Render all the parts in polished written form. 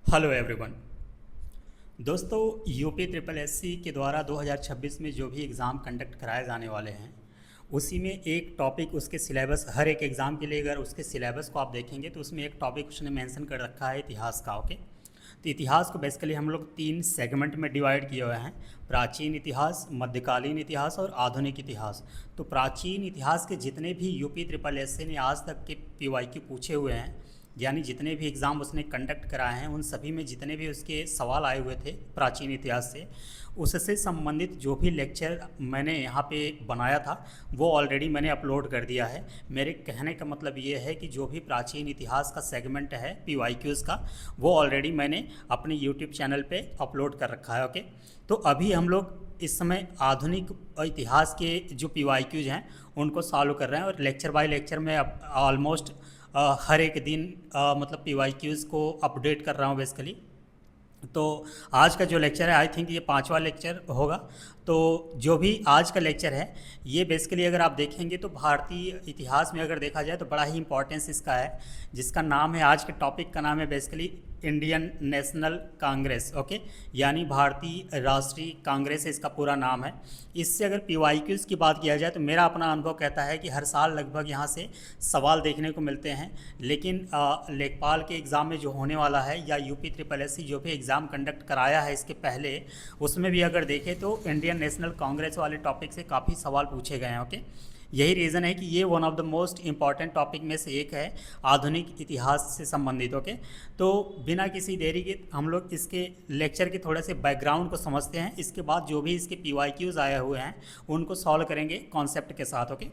Hello everyone. दोस्तों, UP triple SC के द्वारा 2026 में जो भी एग्ज़ाम कंडक्ट कराए जाने वाले हैं, उसी में एक टॉपिक उसके सिलेबस, हर एक एग्ज़ाम के लिए अगर उसके सिलेबस को आप देखेंगे तो उसमें एक टॉपिक उसने मेंशन कर रखा है इतिहास का। ओके, तो इतिहास को बेसिकली हम लोग 3 सेगमेंट में डिवाइड किए हुए हैं: प्राचीन इतिहास, मध्यकालीन इतिहास और आधुनिक इतिहास। तो प्राचीन इतिहास के जितने भी यूपी ट्रिपल एससी ने आज तक के पीवाईक्यू पूछे हुए हैं, यानी जितने भी एग्ज़ाम उसने कंडक्ट कराए हैं, उन सभी में जितने भी उसके सवाल आए हुए थे प्राचीन इतिहास से, उससे संबंधित जो भी लेक्चर मैंने यहाँ पे बनाया था वो ऑलरेडी मैंने अपलोड कर दिया है। मेरे कहने का मतलब ये है कि जो भी प्राचीन इतिहास का सेगमेंट है पीवाईक्यूज़ का, वो ऑलरेडी मैंने अपने यूट्यूब चैनल पे अपलोड कर रखा है। ओके, तो अभी हम लोग इस समय आधुनिक इतिहास के जो पीवाईक्यूज़ हैं उनको सॉल्व कर रहे हैं, और लेक्चर बाय लेक्चर में अब ऑलमोस्ट हर एक दिन मतलब पीवाईक्यूज़ को अपडेट कर रहा हूँ बेसिकली। तो आज का जो लेक्चर है, आई थिंक ये 5वां लेक्चर होगा। तो जो भी आज का लेक्चर है, ये बेसिकली अगर आप देखेंगे तो भारतीय इतिहास में अगर देखा जाए तो बड़ा ही इंपॉर्टेंस इसका है, जिसका नाम है, आज के टॉपिक का नाम है basically Indian national Congress. Okay, यानी भारतीय राष्ट्रीय कांग्रेस इसका पूरा नाम है। इससे अगर पीवाईक्यूज़ की बात किया जाए तो मेरा अपना अनुभव कहता है कि हर साल लगभग यहाँ से सवाल देखने को मिलते हैं, लेकिन लेखपाल के एग्ज़ाम में जो होने वाला है, या यूपी ट्रिपल एससी जो भी एग्ज़ाम कंडक्ट कराया है इसके पहले, उसमें भी अगर देखें तो इंडियन नेशनल कांग्रेस वाले टॉपिक से काफ़ी सवाल पूछे गए हैं। ओके, यही रीज़न है कि ये one of the most important topic में से एक है आधुनिक इतिहास से संबंधित। ओके, तो बिना किसी देरी के हम लोग इसके लेक्चर के थोड़े से बैकग्राउंड को समझते हैं, इसके बाद जो भी इसके पीवाईक्यूज़ आए हुए हैं उनको सॉल्व करेंगे कॉन्सेप्ट के साथ। ओके,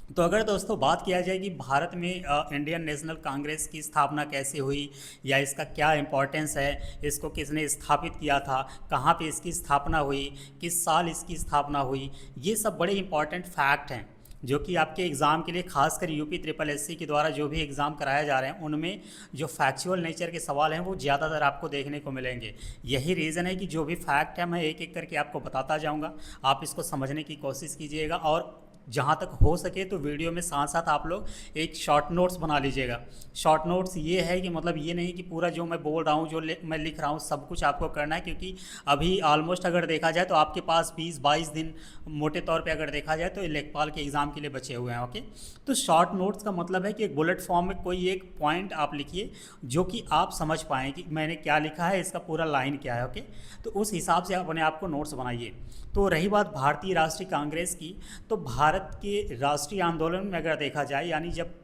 तो अगर दोस्तों बात किया जाए कि भारत में इंडियन नेशनल कांग्रेस की स्थापना कैसे हुई, या इसका क्या इम्पोर्टेंस है, इसको किसने स्थापित किया था, कहाँ पे इसकी स्थापना हुई, किस साल इसकी स्थापना हुई, ये सब बड़े इंपॉर्टेंट फैक्ट हैं जो कि आपके एग्ज़ाम के लिए, खासकर यूपी ट्रिपल एससी के द्वारा जो भी एग्ज़ाम कराए जा रहे हैं उनमें जो फैक्चुअल नेचर के सवाल हैं वो ज़्यादातर आपको देखने को मिलेंगे। यही रीज़न है कि जो भी फैक्ट है मैं एक एक करके आपको बताता जाऊँगा, आप इसको समझने की कोशिश कीजिएगा, और जहाँ तक हो सके तो वीडियो में साथ साथ आप लोग एक शॉर्ट नोट्स बना लीजिएगा। शॉर्ट नोट्स ये है कि मतलब ये नहीं कि पूरा जो मैं बोल रहा हूँ, जो मैं लिख रहा हूँ, सब कुछ आपको करना है, क्योंकि अभी ऑलमोस्ट अगर देखा जाए तो आपके पास 20-22 दिन मोटे तौर पे अगर देखा जाए तो लेखपाल के एग्ज़ाम के लिए बचे हुए हैं। ओके, तो शॉर्ट नोट्स का मतलब है कि एक बुलेट फॉर्म में कोई एक पॉइंट आप लिखिए जो कि आप समझ पाएँ कि मैंने क्या लिखा है, इसका पूरा लाइन क्या है। ओके, तो उस हिसाब से आप अपने आप को नोट्स बनाइए। तो रही बात भारतीय राष्ट्रीय कांग्रेस की, तो भारत के राष्ट्रीय आंदोलन में अगर देखा जाए, यानी जब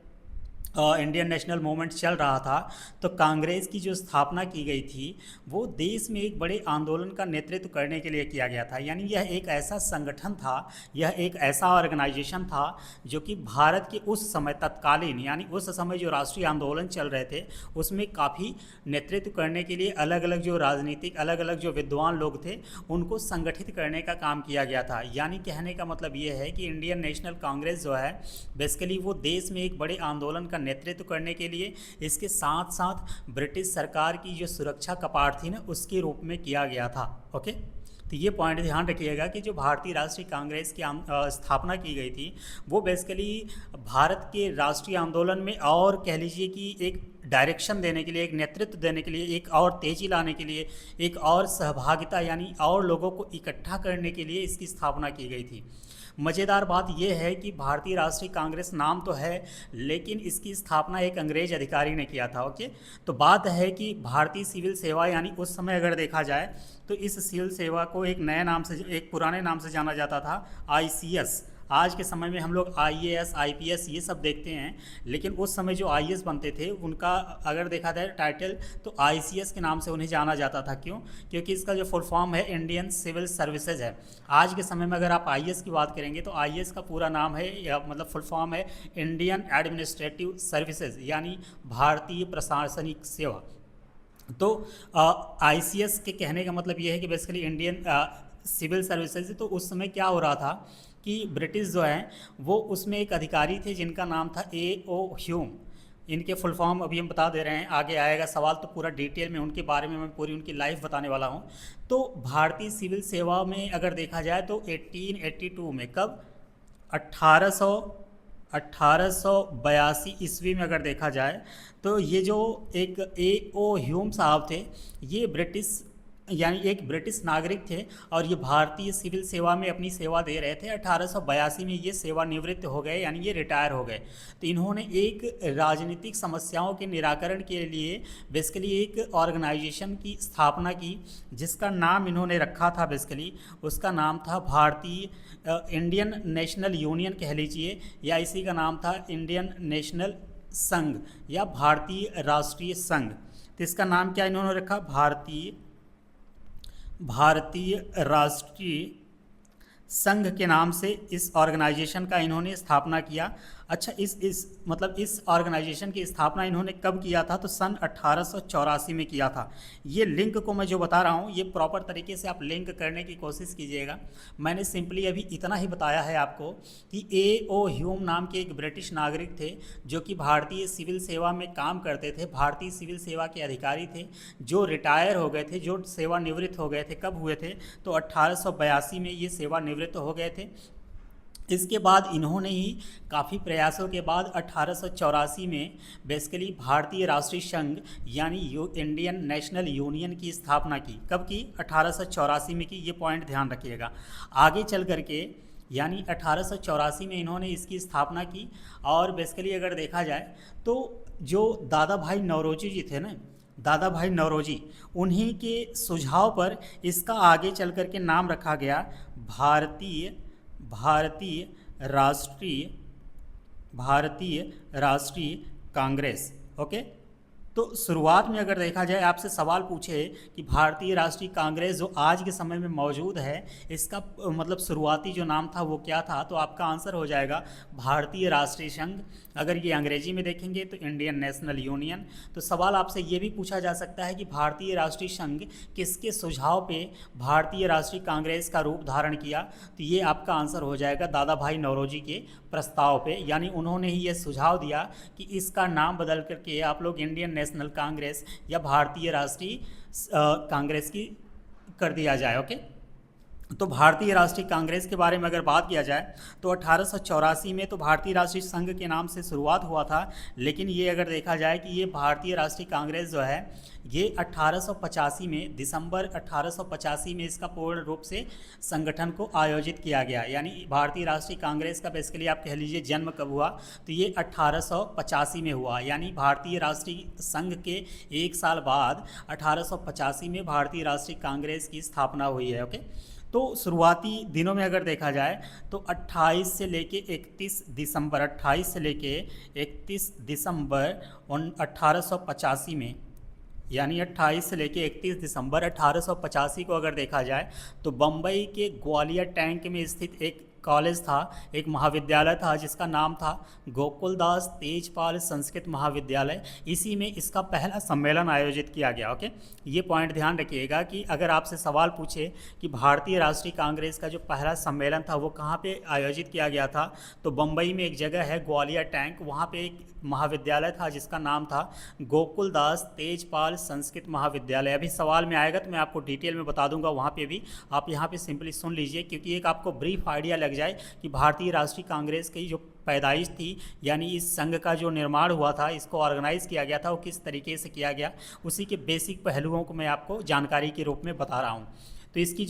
इंडियन नेशनल मूवमेंट चल रहा था, तो कांग्रेस की जो स्थापना की गई थी वो देश में एक बड़े आंदोलन का नेतृत्व करने के लिए किया गया था। यानी यह एक ऐसा संगठन था, यह एक ऐसा ऑर्गेनाइजेशन था जो कि भारत के उस समय तत्कालीन, यानी उस समय जो राष्ट्रीय आंदोलन चल रहे थे उसमें काफ़ी नेतृत्व करने के लिए अलग अलग जो राजनीतिक, अलग अलग जो विद्वान लोग थे उनको संगठित करने का काम किया गया था। यानी कहने का मतलब ये है कि इंडियन नेशनल कांग्रेस जो है बेसिकली वो देश में एक बड़े आंदोलन का नेतृत्व करने के लिए, इसके साथ साथ ब्रिटिश सरकार की जो सुरक्षा कपाट थी ना, उसके रूप में किया गया था। ओके, तो ये पॉइंट ध्यान रखिएगा कि जो भारतीय राष्ट्रीय कांग्रेस की स्थापना की गई थी वो बेसिकली भारत के राष्ट्रीय आंदोलन में, और कह लीजिए कि एक डायरेक्शन देने के लिए, एक नेतृत्व देने के लिए, एक और तेज़ी लाने के लिए, एक और सहभागिता यानी और लोगों को इकट्ठा करने के लिए इसकी स्थापना की गई थी। मज़ेदार बात यह है कि भारतीय राष्ट्रीय कांग्रेस नाम तो है, लेकिन इसकी स्थापना एक अंग्रेज अधिकारी ने किया था। ओके, तो बात है कि भारतीय सिविल सेवा, यानी उस समय अगर देखा जाए तो इस सिविल सेवा को एक नए नाम से, एक पुराने नाम से जाना जाता था, आईसीएस। आज के समय में हम लोग आईएएस, आईपीएस ये सब देखते हैं, लेकिन उस समय जो आईएएस बनते थे उनका अगर देखा जाए टाइटल तो आईसीएस के नाम से उन्हें जाना जाता था। क्यों? क्योंकि इसका जो फुल फॉर्म है इंडियन सिविल सर्विसेज है। आज के समय में अगर आप आईएएस की बात करेंगे तो आईएएस का पूरा नाम है, या मतलब फुल फॉर्म है इंडियन एडमिनिस्ट्रेटिव सर्विसेज, यानी भारतीय प्रशासनिक सेवा। तो आईसीएस के कहने का मतलब ये है कि बेसिकली इंडियन सिविल सर्विसेज। तो उस समय क्या हो रहा था कि ब्रिटिश जो है वो उसमें एक अधिकारी थे जिनका नाम था ए.ओ. ह्यूम। इनके फुल फॉर्म अभी हम बता दे रहे हैं, आगे आएगा सवाल तो पूरा डिटेल में उनके बारे में मैं पूरी उनकी लाइफ बताने वाला हूँ। तो भारतीय सिविल सेवा में अगर देखा जाए तो 1882 में, कब? 1800 1882 ईस्वी में अगर देखा जाए तो ये जो एक A.O. ह्यूम साहब थे, ये ब्रिटिश यानी एक ब्रिटिश नागरिक थे और ये भारतीय सिविल सेवा में अपनी सेवा दे रहे थे। 1882 में ये सेवानिवृत्त हो गए, यानी ये रिटायर हो गए। तो इन्होंने एक राजनीतिक समस्याओं के निराकरण के लिए बेसिकली एक ऑर्गेनाइजेशन की स्थापना की, जिसका नाम इन्होंने रखा था बेसिकली, उसका नाम था भारतीय इंडियन नेशनल यूनियन कह लीजिए, या इसी का नाम था इंडियन नेशनल संघ या भारतीय राष्ट्रीय संघ। तो इसका नाम क्या इन्होंने रखा, भारतीय राष्ट्रीय संघ के नाम से इस ऑर्गेनाइजेशन का इन्होंने स्थापना किया। अच्छा, इस ऑर्गेनाइजेशन की स्थापना इन्होंने कब किया था, तो सन 1884 में किया था। ये लिंक को मैं जो बता रहा हूँ ये प्रॉपर तरीके से आप लिंक करने की कोशिश कीजिएगा। मैंने सिंपली अभी इतना ही बताया है आपको कि A.O. ह्यूम नाम के एक ब्रिटिश नागरिक थे जो कि भारतीय सिविल सेवा में काम करते थे, भारतीय सिविल सेवा के अधिकारी थे, जो रिटायर हो गए थे, जो सेवानिवृत्त हो गए थे। कब हुए थे, तो 1882 में ये सेवानिवृत्त हो गए थे। इसके बाद इन्होंने ही काफ़ी प्रयासों के बाद 1884 में बेसिकली भारतीय राष्ट्रीय संघ यानी इंडियन नेशनल यूनियन की स्थापना की। कब की, 1884 में की। ये पॉइंट ध्यान रखिएगा। आगे चल करके यानी 1884 में इन्होंने इसकी स्थापना की। और बेसिकली अगर देखा जाए तो जो दादा भाई नौरोजी जी थे ना, दादा भाई नौरोजी, उन्हीं के सुझाव पर इसका आगे चल कर के नाम रखा गया भारतीय राष्ट्रीय कांग्रेस। ओके, तो शुरुआत में अगर देखा जाए आपसे सवाल पूछे कि भारतीय राष्ट्रीय कांग्रेस जो आज के समय में मौजूद है, इसका मतलब शुरुआती जो नाम था वो क्या था, तो आपका आंसर हो जाएगा भारतीय राष्ट्रीय संघ। अगर ये अंग्रेजी में देखेंगे तो इंडियन नेशनल यूनियन। तो सवाल आपसे ये भी पूछा जा सकता है कि भारतीय राष्ट्रीय संघ किसके सुझाव पे भारतीय राष्ट्रीय कांग्रेस का रूप धारण किया, तो ये आपका आंसर हो जाएगा दादा भाई नौरोजी के प्रस्ताव पे। यानी उन्होंने ही ये सुझाव दिया कि इसका नाम बदल करके आप लोग इंडियन नेशनल कांग्रेस या भारतीय राष्ट्रीय कांग्रेस की कर दिया जाए। ओके, तो भारतीय राष्ट्रीय कांग्रेस के बारे में अगर बात किया जाए तो 1884 में तो भारतीय राष्ट्रीय संघ के नाम से शुरुआत हुआ था, लेकिन ये अगर देखा जाए कि ये भारतीय राष्ट्रीय कांग्रेस जो है ये 1885 में, दिसंबर 1885 में इसका पूर्ण रूप से संगठन को आयोजित किया गया। यानी भारतीय राष्ट्रीय कांग्रेस का बेसिकली आप कह लीजिए जन्म कब हुआ, तो ये 1885 में हुआ। यानी भारतीय राष्ट्रीय संघ के एक साल बाद 1885 में भारतीय राष्ट्रीय कांग्रेस की स्थापना हुई है। ओके, तो शुरुआती दिनों में अगर देखा जाए तो 28 से लेके 31 दिसंबर 1885 में, यानी 28 से लेके 31 दिसंबर 1885 को अगर देखा जाए तो बम्बई के ग्वालियर टैंक में स्थित एक कॉलेज था, एक महाविद्यालय था जिसका नाम था गोकुलदास तेजपाल संस्कृत महाविद्यालय। इसी में इसका पहला सम्मेलन आयोजित किया गया। ओके, ये पॉइंट ध्यान रखिएगा कि अगर आपसे सवाल पूछे कि भारतीय राष्ट्रीय कांग्रेस का जो पहला सम्मेलन था वो कहाँ पे आयोजित किया गया था, तो बम्बई में एक जगह है ग्वालियर टैंक, वहाँ पे एक महाविद्यालय था जिसका नाम था गोकुलदास तेजपाल संस्कृत महाविद्यालय। अभी सवाल में आएगा तो मैं आपको डिटेल में बता दूंगा वहाँ पे भी, आप यहाँ पे सिंपली सुन लीजिए क्योंकि एक आपको ब्रीफ आइडिया लग जाए कि भारतीय राष्ट्रीय कांग्रेस की जो पैदाइश थी, यानी इस संघ का जो निर्माण हुआ था, इसको ऑर्गेनाइज किया गया था, वो किस तरीके से किया गया, उसी के बेसिक पहलुओं को मैं आपको जानकारी के रूप में बता रहा हूँ। तो इसका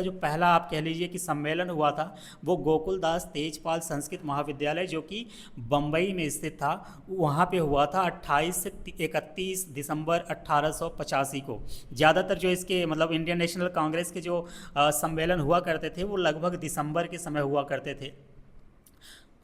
जो पहला आप कह लीजिए कि सम्मेलन हुआ था वो गोकुलदास तेजपाल संस्कृत महाविद्यालय जो कि बम्बई में स्थित था, वहाँ पे हुआ था 28 से 31 दिसंबर 1885 को। ज़्यादातर जो इसके मतलब इंडियन नेशनल कांग्रेस के जो सम्मेलन हुआ करते थे वो लगभग दिसंबर के समय हुआ करते थे।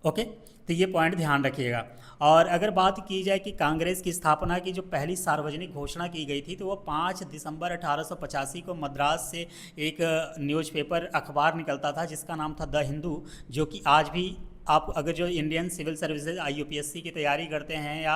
ओके, तो ये पॉइंट ध्यान रखिएगा। और अगर बात की जाए कि कांग्रेस की स्थापना की जो पहली सार्वजनिक घोषणा की गई थी तो वो 5 दिसंबर 1885 को मद्रास से एक न्यूज़पेपर अखबार निकलता था जिसका नाम था द हिंदू, जो कि आज भी आप अगर जो इंडियन सिविल सर्विसेज IUPSC की तैयारी करते हैं या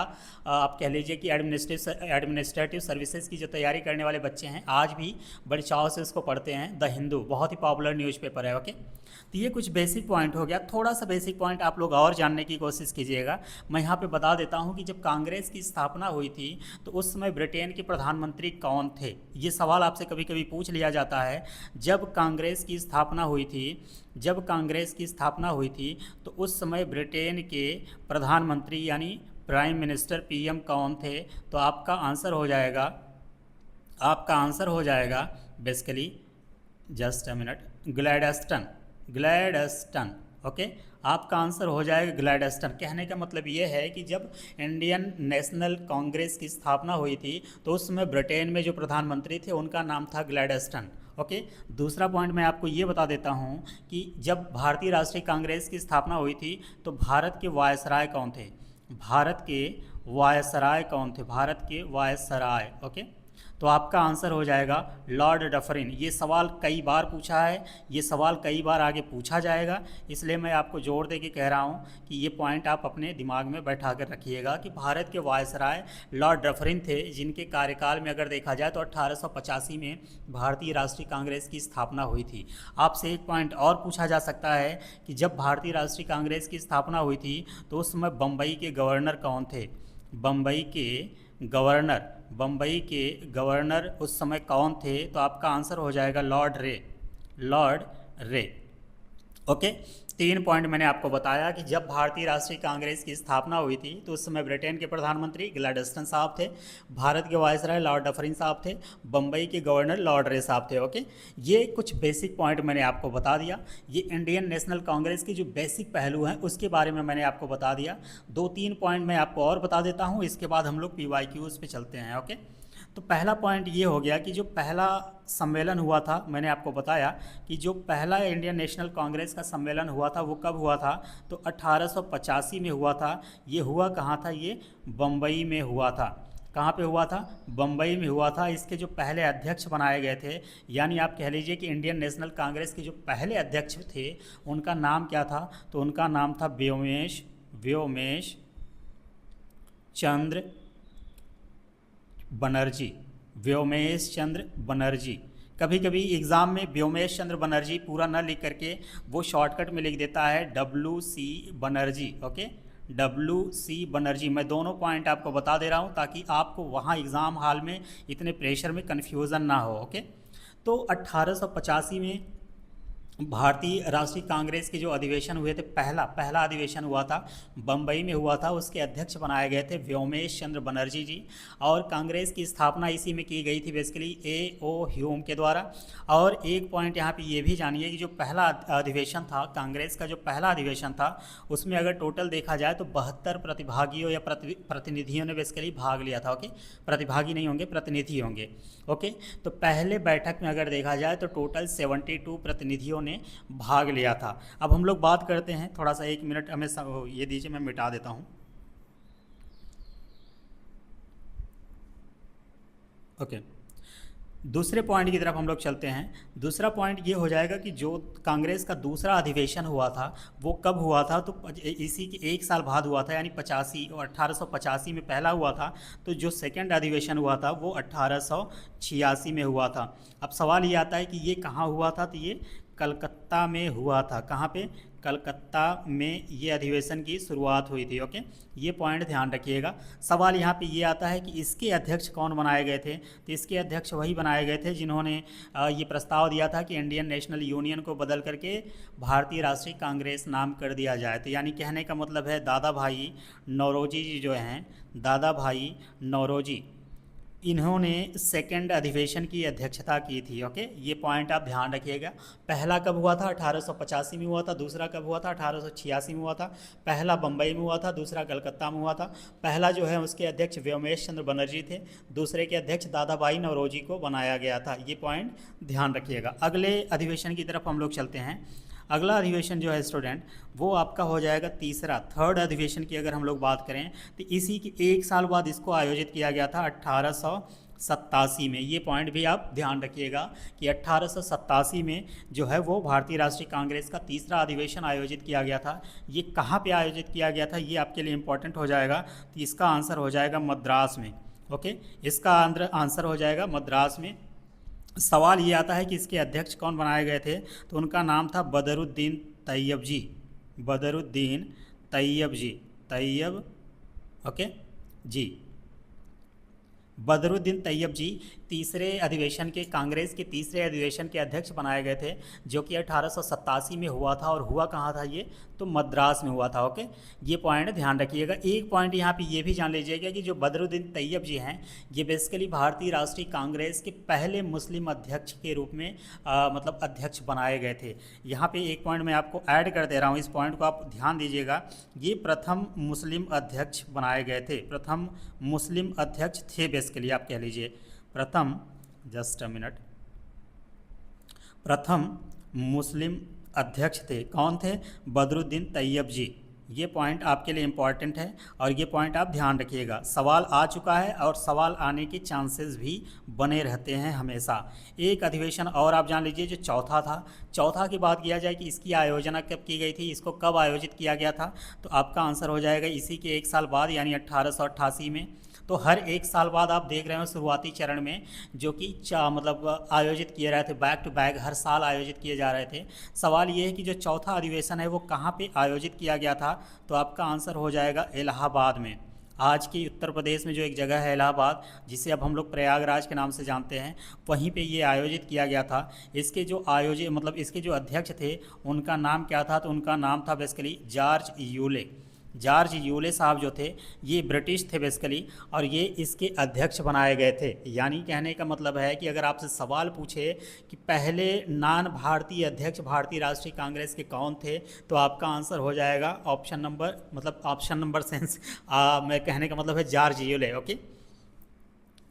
आप कह लीजिए कि एडमिनिस्ट्रेटिव सर्विसेज की जो तैयारी करने वाले बच्चे हैं आज भी बड़े चाव से उसको पढ़ते हैं। द हिंदू बहुत ही पॉपुलर न्यूज़पेपर है। ओके, तो ये कुछ बेसिक पॉइंट हो गया। थोड़ा सा बेसिक पॉइंट आप लोग और जानने की कोशिश कीजिएगा। मैं यहाँ पे बता देता हूँ कि जब कांग्रेस की स्थापना हुई थी तो उस समय ब्रिटेन के प्रधानमंत्री कौन थे, ये सवाल आपसे कभी कभी पूछ लिया जाता है। जब कांग्रेस की स्थापना हुई थी तो उस समय ब्रिटेन के प्रधानमंत्री यानी प्राइम मिनिस्टर पीएम कौन थे? तो आपका आंसर हो जाएगा basically, just a minute, Gladstone. Gladstone, okay. आपका आंसर हो जाएगा ग्लैडस्टन। कहने का मतलब ये है कि जब इंडियन नेशनल कांग्रेस की स्थापना हुई थी तो उस समय ब्रिटेन में जो प्रधानमंत्री थे उनका नाम था ग्लैडस्टन, ओके। दूसरा पॉइंट मैं आपको ये बता देता हूँ कि जब भारतीय राष्ट्रीय कांग्रेस की स्थापना हुई थी तो भारत के वायसराय कौन थे? भारत के वायसराय कौन थे? भारत के वायसराय, ओके। तो आपका आंसर हो जाएगा लॉर्ड डफरिन। ये सवाल कई बार पूछा है, ये सवाल कई बार आगे पूछा जाएगा, इसलिए मैं आपको जोर दे के कह रहा हूँ कि ये पॉइंट आप अपने दिमाग में बैठा कर रखिएगा कि भारत के वायसराय लॉर्ड डफरिन थे, जिनके कार्यकाल में अगर देखा जाए तो 1885 में भारतीय राष्ट्रीय कांग्रेस की स्थापना हुई थी। आपसे एक पॉइंट और पूछा जा सकता है कि जब भारतीय राष्ट्रीय कांग्रेस की स्थापना हुई थी तो उस समय बम्बई के गवर्नर कौन थे? बम्बई के गवर्नर उस समय कौन थे? तो आपका आंसर हो जाएगा लॉर्ड रे। लॉर्ड रे, ओके। 3 पॉइंट मैंने आपको बताया कि जब भारतीय राष्ट्रीय कांग्रेस की स्थापना हुई थी तो उस समय ब्रिटेन के प्रधानमंत्री ग्लैडस्टन साहब थे, भारत के वायसराय लॉर्ड डफरिन साहब थे, बम्बई के गवर्नर लॉर्ड रे साहब थे, ओके। ये कुछ बेसिक पॉइंट मैंने आपको बता दिया। ये इंडियन नेशनल कांग्रेस के जो बेसिक पहलू हैं उसके बारे में मैंने आपको बता दिया। 2-3 पॉइंट मैं आपको और बता देता हूँ, इसके बाद हम लोग PYQs पे चलते हैं, ओके। तो पहला पॉइंट ये हो गया कि जो पहला सम्मेलन हुआ था, मैंने आपको बताया कि जो पहला इंडियन नेशनल कांग्रेस का सम्मेलन हुआ था वो कब हुआ था? तो 1885 में हुआ था। ये हुआ कहाँ था? ये बम्बई में हुआ था। कहाँ पे हुआ था? बम्बई में हुआ था। इसके जो पहले अध्यक्ष बनाए गए थे, यानी आप कह लीजिए कि इंडियन नेशनल कांग्रेस के जो पहले अध्यक्ष थे उनका नाम क्या था? तो उनका नाम था व्योमेश चंद्र बनर्जी। व्योमेश चंद्र बनर्जी। कभी कभी एग्ज़ाम में व्योमेश चंद्र बनर्जी पूरा न लिख करके वो शॉर्टकट में लिख देता है WC Banerjee, okay. WC Banerjee. मैं दोनों पॉइंट आपको बता दे रहा हूँ ताकि आपको वहाँ एग्ज़ाम हॉल में इतने प्रेशर में कन्फ्यूज़न ना हो, ओके। तो 1885 में भारतीय राष्ट्रीय कांग्रेस के जो अधिवेशन हुए थे, पहला अधिवेशन हुआ था, बम्बई में हुआ था। उसके अध्यक्ष बनाए गए थे व्योमेश चंद्र बनर्जी जी, और कांग्रेस की स्थापना इसी में की गई थी बेसिकली A.O. ह्यूम के द्वारा। और एक पॉइंट यहाँ पे ये भी जानिए कि जो पहला अधिवेशन था, कांग्रेस का जो पहला अधिवेशन था, उसमें अगर टोटल देखा जाए तो 72 प्रतिभागियों या प्रतिनिधियों ने बेसिकली भाग लिया था, ओके। प्रतिभागी नहीं होंगे, प्रतिनिधि होंगे, ओके। तो पहले बैठक में अगर देखा जाए तो टोटल 72 प्रतिनिधियों ने भाग लिया था। अब हम लोग बात करते हैं, थोड़ा सा 1 मिनट हमें ये दीजिए, मैं मिटा देता हूं, ओके। दूसरे पॉइंट की तरफ हम लोग चलते हैं। दूसरा पॉइंट ये हो जाएगा कि जो कांग्रेस का दूसरा अधिवेशन हुआ था वो कब हुआ था? तो इसी के 1 साल बाद हुआ था, यानी 85 और 1885 में पहला हुआ था। तो जो सेकंड अधिवेशन हुआ था वो 1886 में हुआ था। अब सवाल ये आता है कि ये कहाँ हुआ था? तो ये कलकत्ता में हुआ था। कहाँ पे? कलकत्ता में ये अधिवेशन की शुरुआत हुई थी, ओके। ये पॉइंट ध्यान रखिएगा। सवाल यहाँ पे ये आता है कि इसके अध्यक्ष कौन बनाए गए थे? तो इसके अध्यक्ष वही बनाए गए थे जिन्होंने ये प्रस्ताव दिया था कि इंडियन नेशनल यूनियन को बदल करके भारतीय राष्ट्रीय कांग्रेस नाम कर दिया जाए। तो यानी कहने का मतलब है दादा भाई नौरोजी जी जो हैं, दादा भाई नौरोजी, इन्होंने सेकेंड अधिवेशन की अध्यक्षता की थी, ओके। ये पॉइंट आप ध्यान रखिएगा। पहला कब हुआ था? 1885 में हुआ था। दूसरा कब हुआ था? 1886 में हुआ था। पहला बम्बई में हुआ था, दूसरा कलकत्ता में हुआ था। पहला जो है उसके अध्यक्ष व्योमेश चंद्र बनर्जी थे, दूसरे के अध्यक्ष दादा भाई नौरोजी को बनाया गया था। ये पॉइंट ध्यान रखिएगा। अगले अधिवेशन की तरफ हम लोग चलते हैं। अगला अधिवेशन जो है स्टूडेंट वो आपका हो जाएगा थर्ड अधिवेशन की अगर हम लोग बात करें तो इसी के 1 साल बाद इसको आयोजित किया गया था 1887 में। ये पॉइंट भी आप ध्यान रखिएगा कि 1887 में जो है वो भारतीय राष्ट्रीय कांग्रेस का तीसरा अधिवेशन आयोजित किया गया था। ये कहाँ पे आयोजित किया गया था ये आपके लिए इम्पोर्टेंट हो जाएगा। तो इसका आंसर हो जाएगा मद्रास में, ओके। इसका आंसर हो जाएगा मद्रास में। सवाल ये आता है कि इसके अध्यक्ष कौन बनाए गए थे? तो उनका नाम था बदरुद्दीन तैयब जी। बदरुद्दीन तैयब जी, तैयब, ओके जी। बदरुद्दीन तैयब जी तीसरे अधिवेशन के कांग्रेस के तीसरे अधिवेशन के अध्यक्ष बनाए गए थे, जो कि 1887 में हुआ था। और हुआ कहाँ था ये? तो मद्रास में हुआ था। ओके, ये पॉइंट ध्यान रखिएगा। एक पॉइंट यहाँ पे ये भी जान लीजिएगा कि जो बदरुद्दीन तैयब जी हैं, ये बेसिकली भारतीय राष्ट्रीय कांग्रेस के पहले मुस्लिम अध्यक्ष के रूप में मतलब अध्यक्ष बनाए गए थे। यहाँ पे एक पॉइंट मैं आपको ऐड कर दे रहा हूँ, इस पॉइंट को आप ध्यान दीजिएगा। ये प्रथम मुस्लिम अध्यक्ष बनाए गए थे, प्रथम मुस्लिम अध्यक्ष थे बेसिकली, आप कह लीजिए प्रथम, जस्ट अ मिनट, प्रथम मुस्लिम अध्यक्ष थे। कौन थे? बदरुद्दीन तैयब जी। ये पॉइंट आपके लिए इम्पॉर्टेंट है और ये पॉइंट आप ध्यान रखिएगा। सवाल आ चुका है और सवाल आने के चांसेस भी बने रहते हैं हमेशा। एक अधिवेशन और आप जान लीजिए जो चौथा था। चौथा की बात किया जाए कि इसकी आयोजना कब की गई थी, इसको कब आयोजित किया गया था, तो आपका आंसर हो जाएगा इसी के एक साल बाद, यानी 1888 में। तो हर एक साल बाद आप देख रहे हो शुरुआती चरण में जो कि मतलब आयोजित किए रहे थे, बैक टू बैक हर साल आयोजित किए जा रहे थे। सवाल ये है कि जो चौथा अधिवेशन है वो कहाँ पे आयोजित किया गया था, तो आपका आंसर हो जाएगा इलाहाबाद में। आज के उत्तर प्रदेश में जो एक जगह है इलाहाबाद, जिसे अब हम लोग प्रयागराज के नाम से जानते हैं, वहीं पे ये आयोजित किया गया था। इसके जो आयोजक मतलब इसके जो अध्यक्ष थे उनका नाम क्या था, तो उनका नाम था basically George Yule. George Yule साहब जो थे ये ब्रिटिश थे बेसिकली, और ये इसके अध्यक्ष बनाए गए थे। यानी कहने का मतलब है कि अगर आपसे सवाल पूछे कि पहले नॉन भारतीय अध्यक्ष भारतीय राष्ट्रीय कांग्रेस के कौन थे, तो आपका आंसर हो जाएगा ऑप्शन नंबर, मतलब ऑप्शन नंबर सेंस मैं कहने का मतलब है जॉर्ज यूले। ओके,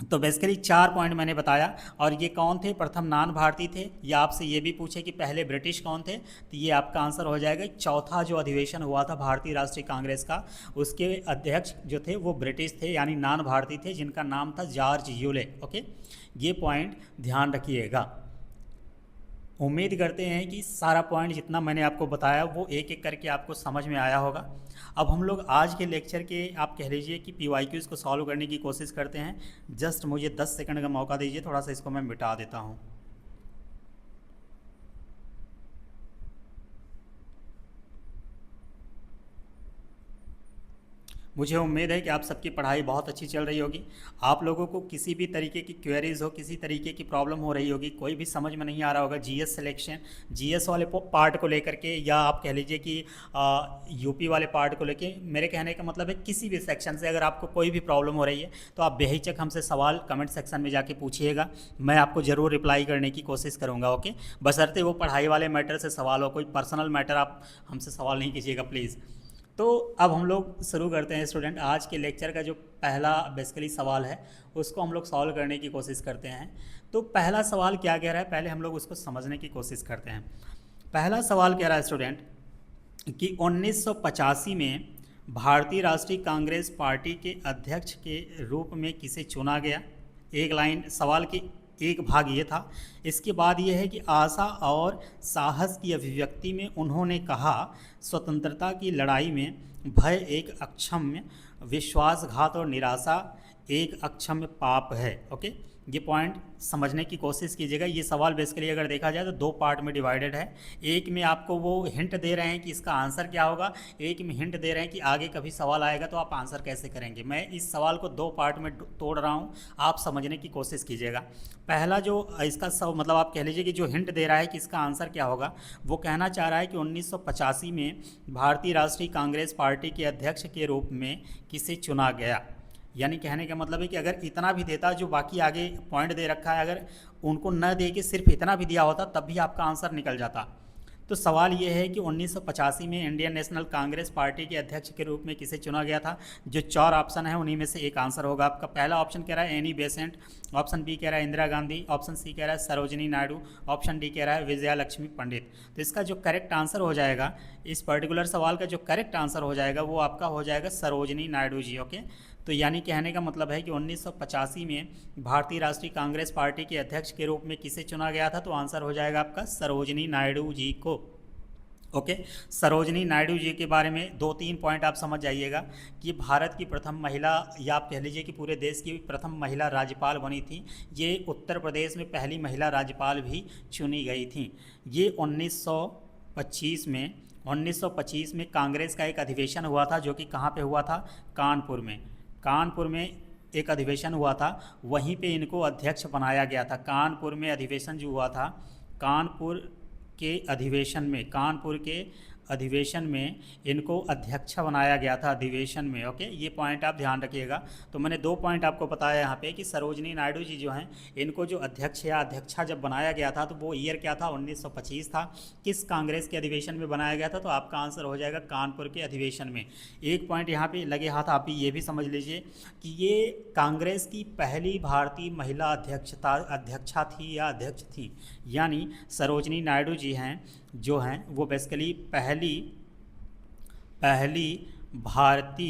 तो बेसिकली 4 पॉइंट मैंने बताया। और ये कौन थे? प्रथम नॉन भारतीय थे। या आपसे ये भी पूछे कि पहले ब्रिटिश कौन थे, तो ये आपका आंसर हो जाएगा। चौथा जो अधिवेशन हुआ था भारतीय राष्ट्रीय कांग्रेस का, उसके अध्यक्ष जो थे वो ब्रिटिश थे, यानी नॉन भारतीय थे, जिनका नाम था जॉर्ज यूले। ओके, ये पॉइंट ध्यान रखिएगा। उम्मीद करते हैं कि सारा पॉइंट जितना मैंने आपको बताया वो एक एक करके आपको समझ में आया होगा। अब हम लोग आज के लेक्चर के आप कह लीजिए कि PYQs को सॉल्व करने की कोशिश करते हैं। जस्ट मुझे 10 सेकंड का मौका दीजिए, थोड़ा सा इसको मैं मिटा देता हूँ। मुझे उम्मीद है कि आप सबकी पढ़ाई बहुत अच्छी चल रही होगी। आप लोगों को किसी भी तरीके की क्वेरीज़ हो, किसी तरीके की प्रॉब्लम हो रही होगी, कोई भी समझ में नहीं आ रहा होगा जीएस सिलेक्शन, जीएस वाले पार्ट को लेकर के, या आप कह लीजिए कि यूपी वाले पार्ट को लेके, मेरे कहने का मतलब है किसी भी सेक्शन से अगर आपको कोई भी प्रॉब्लम हो रही है तो आप बेहिचक हमसे सवाल कमेंट सेक्शन में जाके पूछिएगा। मैं आपको ज़रूर रिप्लाई करने की कोशिश करूँगा। ओके, बशर्ते वो पढ़ाई वाले मैटर से सवाल हो, कोई पर्सनल मैटर आप हमसे सवाल नहीं कीजिएगा प्लीज़। तो अब हम लोग शुरू करते हैं स्टूडेंट। आज के लेक्चर का जो पहला बेसिकली सवाल है उसको हम लोग सॉल्व करने की कोशिश करते हैं। तो पहला सवाल क्या कह रहा है, पहले हम लोग उसको समझने की कोशिश करते हैं। पहला सवाल कह रहा है स्टूडेंट कि 1985 में भारतीय राष्ट्रीय कांग्रेस पार्टी के अध्यक्ष के रूप में किसे चुना गया। एक लाइन सवाल की एक भाग ये था। इसके बाद ये है कि आशा और साहस की अभिव्यक्ति में उन्होंने कहा, स्वतंत्रता की लड़ाई में भय एक अक्षम्य, विश्वासघात और निराशा एक अक्षम्य पाप है। ओके, ये पॉइंट समझने की कोशिश कीजिएगा। ये सवाल बेसिकली अगर देखा जाए तो 2 पार्ट में डिवाइडेड है। एक में आपको वो हिंट दे रहे हैं कि इसका आंसर क्या होगा, एक में हिंट दे रहे हैं कि आगे कभी सवाल आएगा तो आप आंसर कैसे करेंगे। मैं इस सवाल को 2 पार्ट में तोड़ रहा हूँ, आप समझने की कोशिश कीजिएगा। पहला जो इसका मतलब आप कह लीजिए कि जो हिंट दे रहा है कि इसका आंसर क्या होगा, वो कहना चाह रहा है कि 1985 में भारतीय राष्ट्रीय कांग्रेस पार्टी के अध्यक्ष के रूप में किसे चुना गया। यानी कहने का मतलब है कि अगर इतना भी देता, जो बाकी आगे पॉइंट दे रखा है, अगर उनको न दे के सिर्फ इतना भी दिया होता तब भी आपका आंसर निकल जाता। तो सवाल ये है कि 1985 में इंडियन नेशनल कांग्रेस पार्टी के अध्यक्ष के रूप में किसे चुना गया था। जो 4 ऑप्शन है उन्हीं में से एक आंसर होगा आपका। पहला ऑप्शन कह रहा है एनी बेसेंट, ऑप्शन बी कह रहा है इंदिरा गांधी, ऑप्शन सी कह रहा है सरोजिनी नायडू, ऑप्शन डी कह रहा है विजया लक्ष्मी पंडित। तो इसका जो करेक्ट आंसर हो जाएगा, इस पर्टिकुलर सवाल का जो करेक्ट आंसर हो जाएगा वो आपका हो जाएगा सरोजिनी नायडू जी। ओके, तो यानी कहने का मतलब है कि 1985 में भारतीय राष्ट्रीय कांग्रेस पार्टी के अध्यक्ष के रूप में किसे चुना गया था, तो आंसर हो जाएगा आपका सरोजिनी नायडू जी को। ओके, सरोजिनी नायडू जी के बारे में 2-3 पॉइंट आप समझ जाइएगा कि भारत की प्रथम महिला, या आप कह लीजिए कि पूरे देश की प्रथम महिला राज्यपाल बनी थी। ये उत्तर प्रदेश में पहली महिला राज्यपाल भी चुनी गई थी। ये 1925 में कांग्रेस का एक अधिवेशन हुआ था, जो कि कहाँ पे हुआ था, कानपुर में। कानपुर में एक अधिवेशन हुआ था, वहीं पे इनको अध्यक्ष बनाया गया था। कानपुर में अधिवेशन जो हुआ था, कानपुर के अधिवेशन में इनको अध्यक्ष बनाया गया था, अधिवेशन में। ओके, ये पॉइंट आप ध्यान रखिएगा। तो मैंने 2 पॉइंट आपको बताया यहाँ पे कि सरोजनी नायडू जी जो हैं, इनको जो अध्यक्ष या अध्यक्षा जब बनाया गया था तो वो ईयर क्या था, 1925 था। किस कांग्रेस के अधिवेशन में बनाया गया था, तो आपका आंसर हो जाएगा कानपुर के अधिवेशन में। एक पॉइंट यहाँ पे लगे हाथ आप भी ये भी समझ लीजिए कि ये कांग्रेस की पहली भारतीय महिला अध्यक्षा थी या अध्यक्ष थी, यानी सरोजनी नायडू जी हैं जो हैं वो बेसिकली पहली भारतीय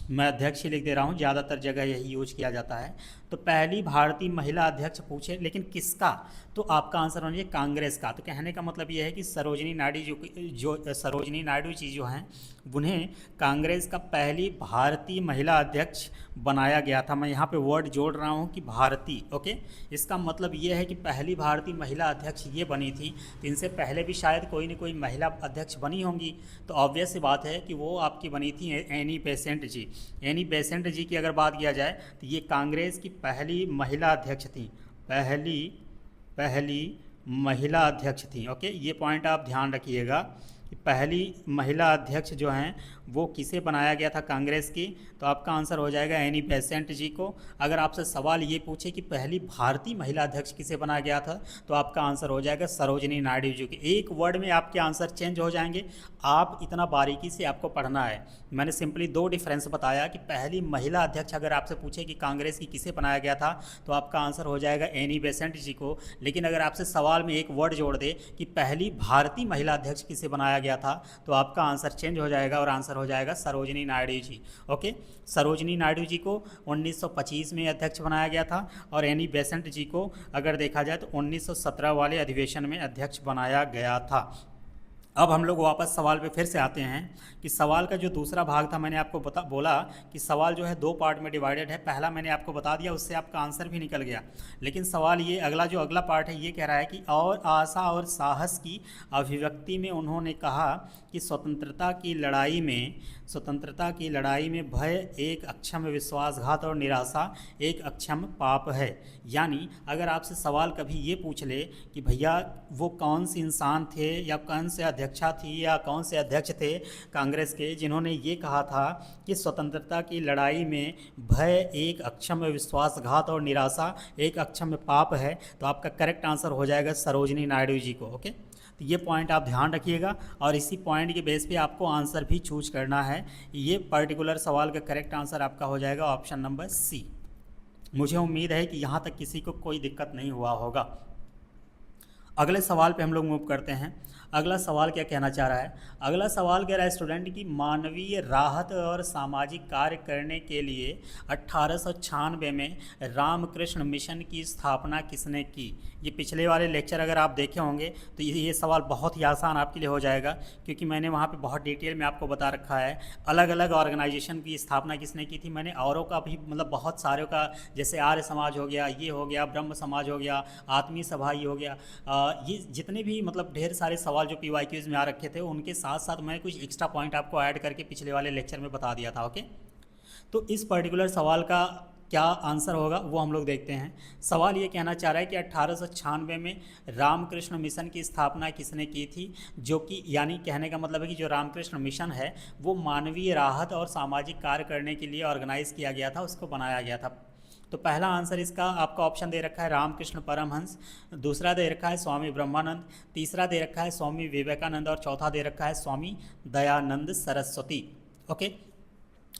मैं अध्यक्ष ही लिख दे रहा हूँ, ज़्यादातर जगह यही यूज किया जाता है। तो पहली भारतीय महिला अध्यक्ष पूछे, लेकिन किसका, तो आपका आंसर होना चाहिए कांग्रेस का। तो कहने का मतलब यह है कि सरोजनी नायडू जी जो हैं, उन्हें कांग्रेस का पहली भारतीय महिला अध्यक्ष बनाया गया था। मैं यहाँ पे वर्ड जोड़ रहा हूँ कि भारतीय। ओके, इसका मतलब ये है कि पहली भारतीय महिला अध्यक्ष ये बनी थी, तो इनसे पहले भी शायद कोई न कोई महिला अध्यक्ष बनी होंगी। तो ऑब्वियस सी बात है कि वो आपकी बनी थी एनी बेसेंट जी। एनी बेसेंट जी की अगर बात किया जाए तो ये कांग्रेस की पहली महिला अध्यक्ष थी, पहली महिला अध्यक्ष थी। ओके, ये पॉइंट आप ध्यान रखिएगा कि पहली महिला अध्यक्ष जो हैं वो किसे बनाया गया था कांग्रेस की, तो आपका आंसर हो जाएगा एनी बेसेंट जी को। अगर आपसे सवाल ये पूछे कि पहली भारतीय महिला अध्यक्ष किसे बनाया गया था, तो आपका आंसर हो जाएगा सरोजनी नायडू जी की। एक वर्ड में आपके आंसर चेंज हो जाएंगे, आप इतना बारीकी से आपको पढ़ना है। मैंने सिंपली 2 डिफरेंस बताया कि पहली महिला अध्यक्ष अगर आपसे पूछे कि कांग्रेस की किसे बनाया गया था, तो आपका आंसर हो जाएगा एनी बेसेंट जी को। लेकिन अगर आपसे सवाल में एक वर्ड जोड़ दे कि पहली भारतीय महिला अध्यक्ष किसे बनाया गया था, तो आपका आंसर चेंज हो जाएगा और आंसर हो जाएगा सरोजनी नायडू जी। ओके, सरोजनी नायडू जी को 1925 में अध्यक्ष बनाया गया था और एनी बेसेंट जी को अगर देखा जाए तो 1917 वाले अधिवेशन में अध्यक्ष बनाया गया था। अब हम लोग वापस सवाल पे फिर से आते हैं कि सवाल का जो दूसरा भाग था, मैंने आपको बोला कि सवाल जो है 2 पार्ट में डिवाइडेड है। पहला मैंने आपको बता दिया, उससे आपका आंसर भी निकल गया। लेकिन सवाल ये अगला पार्ट है, ये कह रहा है कि और आशा और साहस की अभिव्यक्ति में उन्होंने कहा कि स्वतंत्रता की लड़ाई में भय एक अक्षम विश्वासघात और निराशा एक अक्षम पाप है। यानी अगर आपसे सवाल कभी ये पूछ ले कि भैया वो कौन से इंसान थे या कौन से अध्यक्षा थी या कौन से अध्यक्ष थे कांग्रेस के जिन्होंने ये कहा था कि स्वतंत्रता की लड़ाई में भय एक अक्षम विश्वासघात और निराशा एक अक्षम पाप है, तो आपका करेक्ट आंसर हो जाएगा सरोजनी नायडू जी को। ओके, तो ये पॉइंट आप ध्यान रखिएगा और इसी पॉइंट के बेस पे आपको आंसर भी चूज करना है। ये पर्टिकुलर सवाल का करेक्ट आंसर आपका हो जाएगा ऑप्शन नंबर सी। मुझे उम्मीद है कि यहाँ तक किसी को कोई दिक्कत नहीं हुआ होगा। अगले सवाल पे हम लोग मूव करते हैं। अगला सवाल क्या कहना चाह रहा है, अगला सवाल कह रहा है स्टूडेंट की मानवीय राहत और सामाजिक कार्य करने के लिए 1896 में रामकृष्ण मिशन की स्थापना किसने की। ये पिछले वाले लेक्चर अगर आप देखे होंगे तो ये सवाल बहुत ही आसान आपके लिए हो जाएगा, क्योंकि मैंने वहाँ पे बहुत डिटेल में आपको बता रखा है अलग अलग ऑर्गेनाइजेशन की स्थापना किसने की थी। मैंने औरों का भी मतलब बहुत सारों का, जैसे आर्य समाज हो गया, ये हो गया, ब्रह्म समाज हो गया, आत्मीय सभा ये हो गया, ये जितने भी मतलब ढेर सारे सवाल जो PYQs में आ रखे थे उनके साथ साथ मैं कुछ एक्स्ट्रा पॉइंट आपको ऐड करके पिछले वाले लेक्चर में बता दिया था। ओके, तो इस पर्टिकुलर सवाल का क्या आंसर होगा वो हम लोग देखते हैं। सवाल ये कहना चाह रहा है कि 1896 में रामकृष्ण मिशन की स्थापना किसने की थी, जो कि यानी कहने का मतलब है कि जो रामकृष्ण मिशन है वो मानवीय राहत और सामाजिक कार्य करने के लिए ऑर्गेनाइज किया गया था, उसको बनाया गया था। तो पहला आंसर इसका आपका ऑप्शन दे रखा है रामकृष्ण परमहंस, दूसरा दे रखा है स्वामी ब्रह्मानंद, तीसरा दे रखा है स्वामी विवेकानंद और चौथा दे रखा है स्वामी दयानंद सरस्वती। ओके,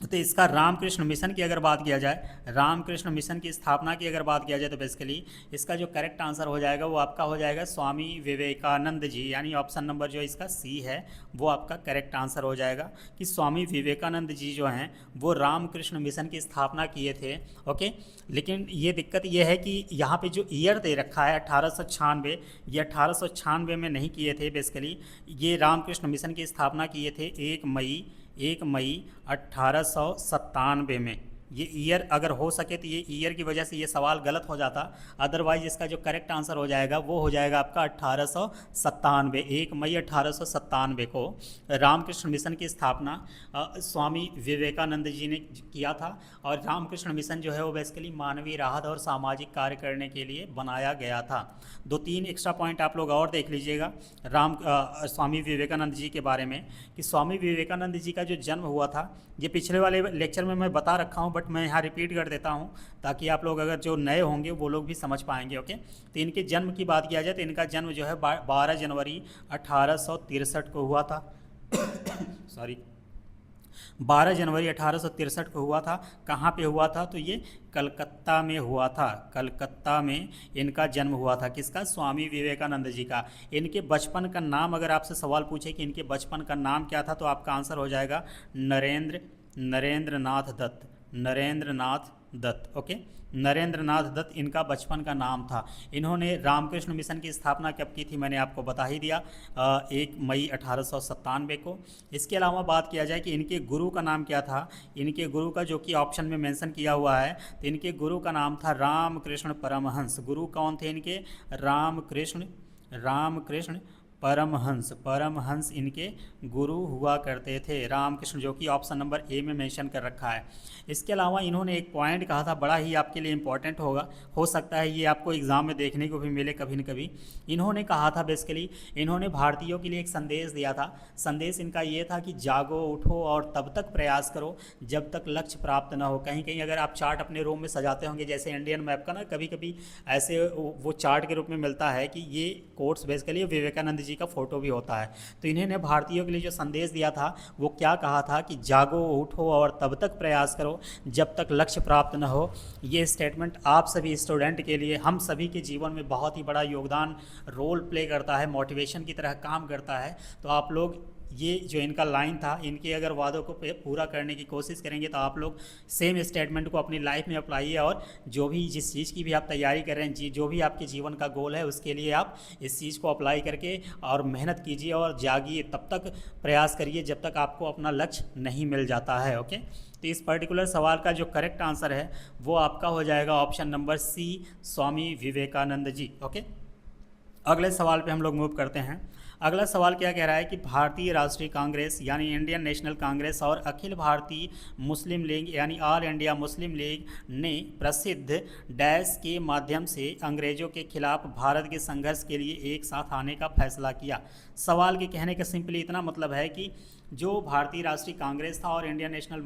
तो इसका रामकृष्ण मिशन की अगर बात किया जाए, रामकृष्ण मिशन की स्थापना की अगर बात किया जाए तो बेसिकली इसका जो करेक्ट आंसर हो जाएगा वो आपका हो जाएगा स्वामी विवेकानंद जी, यानी ऑप्शन नंबर जो इसका सी है वो आपका करेक्ट आंसर हो जाएगा कि स्वामी विवेकानंद जी जो हैं वो रामकृष्ण मिशन की स्थापना किए थे। ओके, लेकिन ये दिक्कत ये है कि यहाँ पर जो ईयर दे रखा है 1896, ये 1896 में नहीं किए थे। बेसिकली ये रामकृष्ण मिशन की स्थापना किए थे 1 मई 1897 में। ये ईयर अगर हो सके तो ये ईयर की वजह से ये सवाल गलत हो जाता, अदरवाइज इसका जो करेक्ट आंसर हो जाएगा वो हो जाएगा आपका 1897। 1 मई 1897 को रामकृष्ण मिशन की स्थापना स्वामी विवेकानंद जी ने किया था। और रामकृष्ण मिशन जो है वो बेसिकली मानवीय राहत और सामाजिक कार्य करने के लिए बनाया गया था। 2-3 एक्स्ट्रा पॉइंट आप लोग और देख लीजिएगा स्वामी विवेकानंद जी के बारे में, कि स्वामी विवेकानंद जी का जो जन्म हुआ था, ये पिछले वाले लेक्चर में मैं बता रखा हूँ, बट मैं यहाँ रिपीट कर देता हूँ ताकि आप लोग अगर जो नए होंगे वो लोग भी समझ पाएंगे। ओके, तो इनके जन्म की बात किया जाए तो इनका जन्म जो है 12 जनवरी 1863 को हुआ था। सॉरी, 12 जनवरी 1863 को हुआ था। कहाँ पे हुआ था? तो ये कलकत्ता में हुआ था। कलकत्ता में इनका जन्म हुआ था। किसका? स्वामी विवेकानंद जी का। इनके बचपन का नाम अगर आपसे सवाल पूछे कि इनके बचपन का नाम क्या था, तो आपका आंसर हो जाएगा नरेंद्र नाथ दत्त। नरेंद्र नाथ दत्त। ओके, नरेंद्र नाथ दत्त इनका बचपन का नाम था। इन्होंने रामकृष्ण मिशन की स्थापना कब की थी मैंने आपको बता ही दिया, 1 मई 1897 को। इसके अलावा बात किया जाए कि इनके गुरु का नाम क्या था, इनके गुरु का जो कि ऑप्शन में मेंशन किया हुआ है, तो इनके गुरु का नाम था रामकृष्ण परमहंस। गुरु कौन थे इनके? रामकृष्ण परमहंस इनके गुरु हुआ करते थे। रामकृष्ण, जो कि ऑप्शन नंबर ए में मेंशन कर रखा है। इसके अलावा इन्होंने एक पॉइंट कहा था, बड़ा ही आपके लिए इंपॉर्टेंट होगा, हो सकता है ये आपको एग्ज़ाम में देखने को भी मिले कभी न कभी। इन्होंने कहा था बेसिकली, इन्होंने भारतीयों के लिए एक संदेश दिया था। संदेश इनका ये था कि जागो, उठो और तब तक प्रयास करो जब तक लक्ष्य प्राप्त ना हो। कहीं कहीं अगर आप चार्ट अपने रूम में सजाते होंगे, जैसे इंडियन मैप का ना, कभी कभी ऐसे वो चार्ट के रूप में मिलता है कि ये कोट्स बेसिकली विवेकानंद जी का फोटो भी होता है। तो इन्होंने भारतीयों के लिए जो संदेश दिया था वो क्या कहा था कि जागो, उठो और तब तक प्रयास करो जब तक लक्ष्य प्राप्त न हो। ये स्टेटमेंट आप सभी स्टूडेंट के लिए, हम सभी के जीवन में बहुत ही बड़ा योगदान रोल प्ले करता है, मोटिवेशन की तरह काम करता है। तो आप लोग ये जो इनका लाइन था, इनके अगर वादों को पूरा करने की कोशिश करेंगे तो आप लोग सेम स्टेटमेंट को अपनी लाइफ में अप्लाई, और जो भी जिस चीज़ की भी आप तैयारी कर रहे हैं, जो भी आपके जीवन का गोल है, उसके लिए आप इस चीज़ को अप्लाई करके और मेहनत कीजिए और जागिए, तब तक प्रयास करिए जब तक आपको अपना लक्ष्य नहीं मिल जाता है। ओके, तो इस पर्टिकुलर सवाल का जो करेक्ट आंसर है वो आपका हो जाएगा ऑप्शन नंबर सी, स्वामी विवेकानंद जी। ओके, अगले सवाल पे हम लोग मूव करते हैं। अगला सवाल क्या कह रहा है कि भारतीय राष्ट्रीय कांग्रेस यानी इंडियन नेशनल कांग्रेस और अखिल भारतीय मुस्लिम लीग यानी ऑल इंडिया मुस्लिम लीग ने प्रसिद्ध डैश के माध्यम से अंग्रेजों के खिलाफ भारत के संघर्ष के लिए एक साथ आने का फैसला किया। सवाल के कहने का सिंपली इतना मतलब है कि जो भारतीय राष्ट्रीय कांग्रेस था और इंडियन नेशनल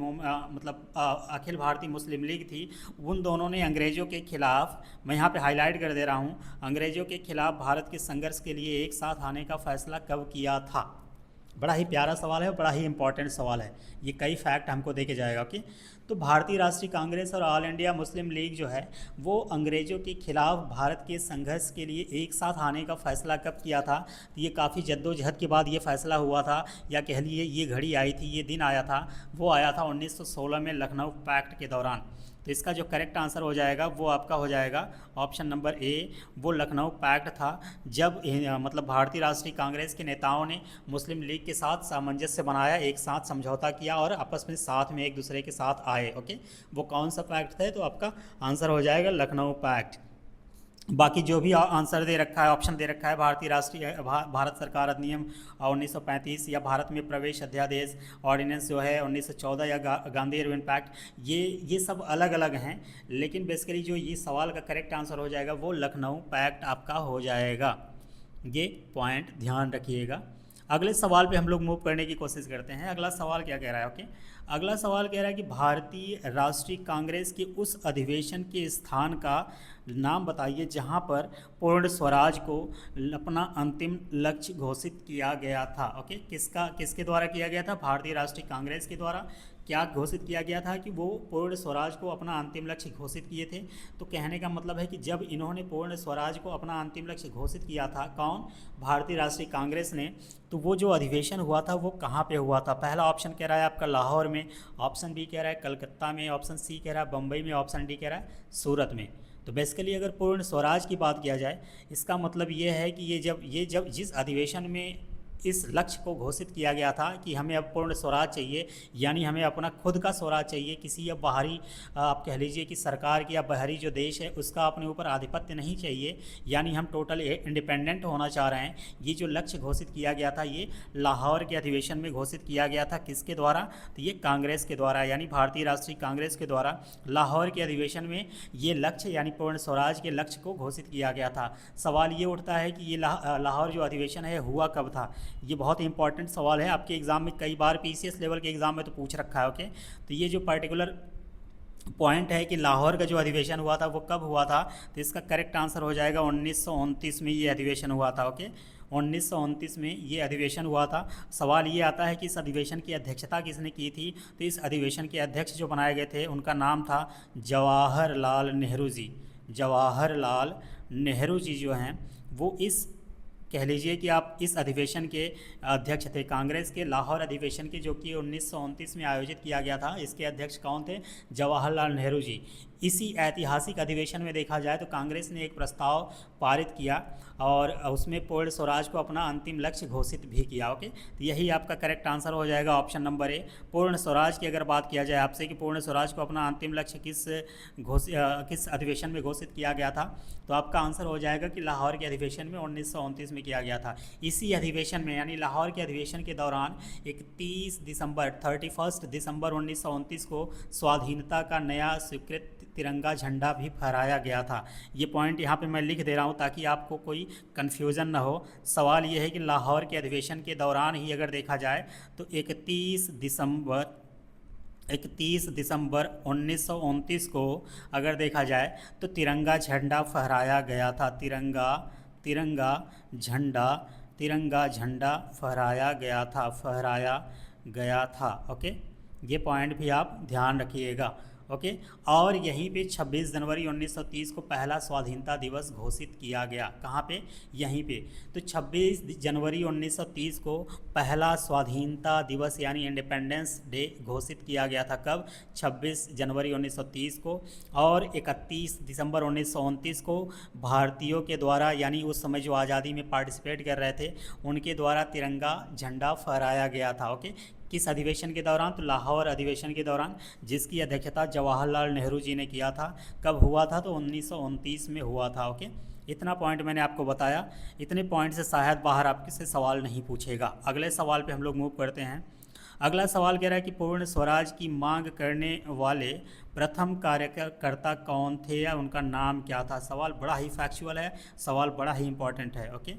अखिल भारतीय मुस्लिम लीग थी, उन दोनों ने अंग्रेज़ों के खिलाफ, मैं यहाँ पे हाईलाइट कर दे रहा हूँ, अंग्रेज़ों के खिलाफ भारत के संघर्ष के लिए एक साथ आने का फैसला कब किया था। बड़ा ही प्यारा सवाल है, बड़ा ही इंपॉर्टेंट सवाल है, ये कई फैक्ट हमको देके जाएगा। ओके, तो भारतीय राष्ट्रीय कांग्रेस और ऑल इंडिया मुस्लिम लीग जो है वो अंग्रेज़ों के खिलाफ भारत के संघर्ष के लिए एक साथ आने का फैसला कब किया था। तो ये काफ़ी जद्दोजहद के बाद ये फैसला हुआ था, या कह लिए ये घड़ी आई थी, ये दिन आया था, वो आया था 1916 में लखनऊ पैक्ट के दौरान। तो इसका जो करेक्ट आंसर हो जाएगा वो आपका हो जाएगा ऑप्शन नंबर ए, वो लखनऊ पैक्ट था, जब मतलब भारतीय राष्ट्रीय कांग्रेस के नेताओं ने मुस्लिम लीग के साथ सामंजस्य बनाया, एक साथ समझौता किया और आपस में साथ में एक दूसरे के साथ आए। ओके, वो कौन सा पैक्ट था? तो आपका आंसर हो जाएगा लखनऊ पैक्ट। बाकी जो भी आंसर दे रखा है, ऑप्शन दे रखा है, भारत सरकार अधिनियम 1935 या भारत में प्रवेश अध्यादेश ऑर्डिनेंस जो है 1914 या गांधी इरविन पैक्ट, ये सब अलग अलग हैं, लेकिन बेसिकली जो ये सवाल का करेक्ट आंसर हो जाएगा वो लखनऊ पैक्ट आपका हो जाएगा। ये पॉइंट ध्यान रखिएगा। अगले सवाल पे हम लोग मूव करने की कोशिश करते हैं। अगला सवाल क्या कह रहा है? ओके, अगला सवाल कह रहा है कि भारतीय राष्ट्रीय कांग्रेस के उस अधिवेशन के स्थान का नाम बताइए जहां पर पूर्ण स्वराज को अपना अंतिम लक्ष्य घोषित किया गया था। ओके, किसके द्वारा किया गया था? भारतीय राष्ट्रीय कांग्रेस के द्वारा क्या घोषित किया गया था कि वो पूर्ण स्वराज को अपना अंतिम लक्ष्य घोषित किए थे। तो कहने का मतलब है कि जब इन्होंने पूर्ण स्वराज को अपना अंतिम लक्ष्य घोषित किया था, कौन? भारतीय राष्ट्रीय कांग्रेस ने, तो वो जो अधिवेशन हुआ था वो कहाँ पे हुआ था? पहला ऑप्शन कह रहा है आपका लाहौर में, ऑप्शन बी कह रहा है कलकत्ता में, ऑप्शन सी कह रहा है बम्बई में, ऑप्शन डी कह रहा है सूरत में। तो बेसिकली अगर पूर्ण स्वराज की बात किया जाए, इसका मतलब ये है कि ये जब जिस अधिवेशन में इस लक्ष्य को घोषित किया गया था कि हमें अब पूर्ण स्वराज चाहिए, यानी हमें अपना खुद का स्वराज चाहिए। किसी अब बाहरी आप कह लीजिए कि सरकार की या बाहरी जो देश है उसका अपने ऊपर आधिपत्य नहीं चाहिए, यानी हम टोटल इंडिपेंडेंट होना चाह रहे हैं। ये जो लक्ष्य घोषित किया गया था ये लाहौर के अधिवेशन में घोषित किया गया था। किसके द्वारा? तो ये कांग्रेस के द्वारा, यानी भारतीय राष्ट्रीय कांग्रेस के द्वारा लाहौर के अधिवेशन में ये लक्ष्य यानी पूर्ण स्वराज के लक्ष्य को घोषित किया गया था। सवाल ये उठता है कि ये लाहौर जो अधिवेशन है हुआ कब था? ये बहुत इंपॉर्टेंट सवाल है, आपके एग्ज़ाम में कई बार पीसीएस लेवल के एग्ज़ाम में तो पूछ रखा है। ओके, तो ये जो पर्टिकुलर पॉइंट है कि लाहौर का जो अधिवेशन हुआ था वो कब हुआ था, तो इसका करेक्ट आंसर हो जाएगा 1929 में ये अधिवेशन हुआ था। ओके, 1929 में ये अधिवेशन हुआ था। सवाल ये आता है कि इस अधिवेशन की अध्यक्षता किसने की थी, तो इस अधिवेशन के अध्यक्ष जो बनाए गए थे उनका नाम था जवाहरलाल नेहरू जी। जवाहरलाल नेहरू जी जो हैं वो इस कह लीजिए कि आप इस अधिवेशन के अध्यक्ष थे, कांग्रेस के लाहौर अधिवेशन के, जो कि 1929 में आयोजित किया गया था। इसके अध्यक्ष कौन थे? जवाहरलाल नेहरू जी। इसी ऐतिहासिक अधिवेशन में देखा जाए तो कांग्रेस ने एक प्रस्ताव पारित किया और उसमें पूर्ण स्वराज को अपना अंतिम लक्ष्य घोषित भी किया। ओके, तो यही आपका करेक्ट आंसर हो जाएगा ऑप्शन नंबर ए। पूर्ण स्वराज की अगर बात किया जाए आपसे कि पूर्ण स्वराज को अपना अंतिम लक्ष्य किस अधिवेशन में घोषित किया गया था, तो आपका आंसर हो जाएगा कि लाहौर के अधिवेशन में 1929 में किया गया था। इसी अधिवेशन में यानी लाहौर के अधिवेशन के दौरान 31 दिसंबर 1929 को स्वाधीनता का नया स्वीकृत तिरंगा झंडा भी फहराया गया था। ये पॉइंट यहाँ पे मैं लिख दे रहा हूँ ताकि आपको कोई कन्फ्यूज़न ना हो। सवाल ये है कि लाहौर के अधिवेशन के दौरान ही अगर देखा जाए तो 31 दिसंबर 1929 को अगर देखा जाए तो तिरंगा झंडा फहराया गया था। तिरंगा झंडा फहराया गया था। ओके, ये पॉइंट भी आप ध्यान रखिएगा। ओके, और यहीं पे 26 जनवरी 1930 को पहला स्वाधीनता दिवस घोषित किया गया। कहाँ पे? यहीं पे। तो 26 जनवरी 1930 को पहला स्वाधीनता दिवस यानी इंडिपेंडेंस डे घोषित किया गया था। कब? 26 जनवरी 1930 को। और 31 दिसंबर 1929 को भारतीयों के द्वारा, यानी उस समय जो आज़ादी में पार्टिसिपेट कर रहे थे उनके द्वारा तिरंगा झंडा फहराया गया था। ओके, किस अधिवेशन के दौरान? तो लाहौर अधिवेशन के दौरान, जिसकी अध्यक्षता जवाहरलाल नेहरू जी ने किया था। कब हुआ था? तो 1929 में हुआ था। ओके, इतना पॉइंट मैंने आपको बताया। इतने पॉइंट से शायद बाहर आपके से सवाल नहीं पूछेगा। अगले सवाल पे हम लोग मूव करते हैं। अगला सवाल कह रहा है कि पूर्ण स्वराज की मांग करने वाले प्रथम कार्यकर्ता कौन थे या उनका नाम क्या था? सवाल बड़ा ही फैक्चुअल है, सवाल बड़ा ही इंपॉर्टेंट है। ओके,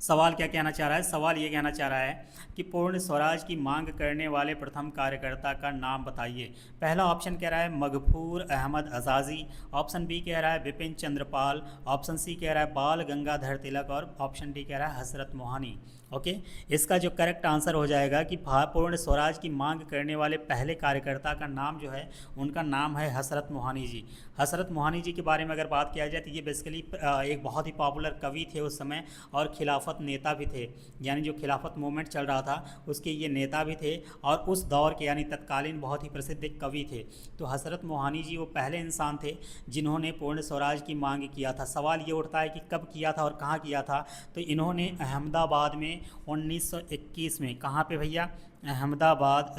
सवाल क्या कहना चाह रहा है? सवाल ये कहना चाह रहा है कि पूर्ण स्वराज की मांग करने वाले प्रथम कार्यकर्ता का नाम बताइए। पहला ऑप्शन कह रहा है मगफूर अहमद आज़ादी, ऑप्शन बी कह रहा है बिपिन चंद्रपाल, ऑप्शन सी कह रहा है बाल गंगाधर तिलक और ऑप्शन डी कह रहा है हसरत मोहानी। ओके, इसका जो करेक्ट आंसर हो जाएगा कि पूर्ण स्वराज की मांग करने वाले पहले कार्यकर्ता का नाम जो है उनका नाम है हसरत मोहानी जी। हसरत मोहानी जी के बारे में अगर बात किया जाए तो ये बेसिकली एक बहुत ही पॉपुलर कवि थे उस समय और खिलाफत नेता भी थे, यानी जो खिलाफत मूवमेंट चल रहा था उसके ये नेता भी थे और उस दौर के यानी तत्कालीन बहुत ही प्रसिद्ध एक कवि थे। तो हसरत मोहानी जी वो पहले इंसान थे जिन्होंने पूर्ण स्वराज की मांग किया था। सवाल ये उठता है कि कब किया था और कहाँ किया था, तो इन्होंने अहमदाबाद में 1921 में, कहाँ पे भैया? अहमदाबाद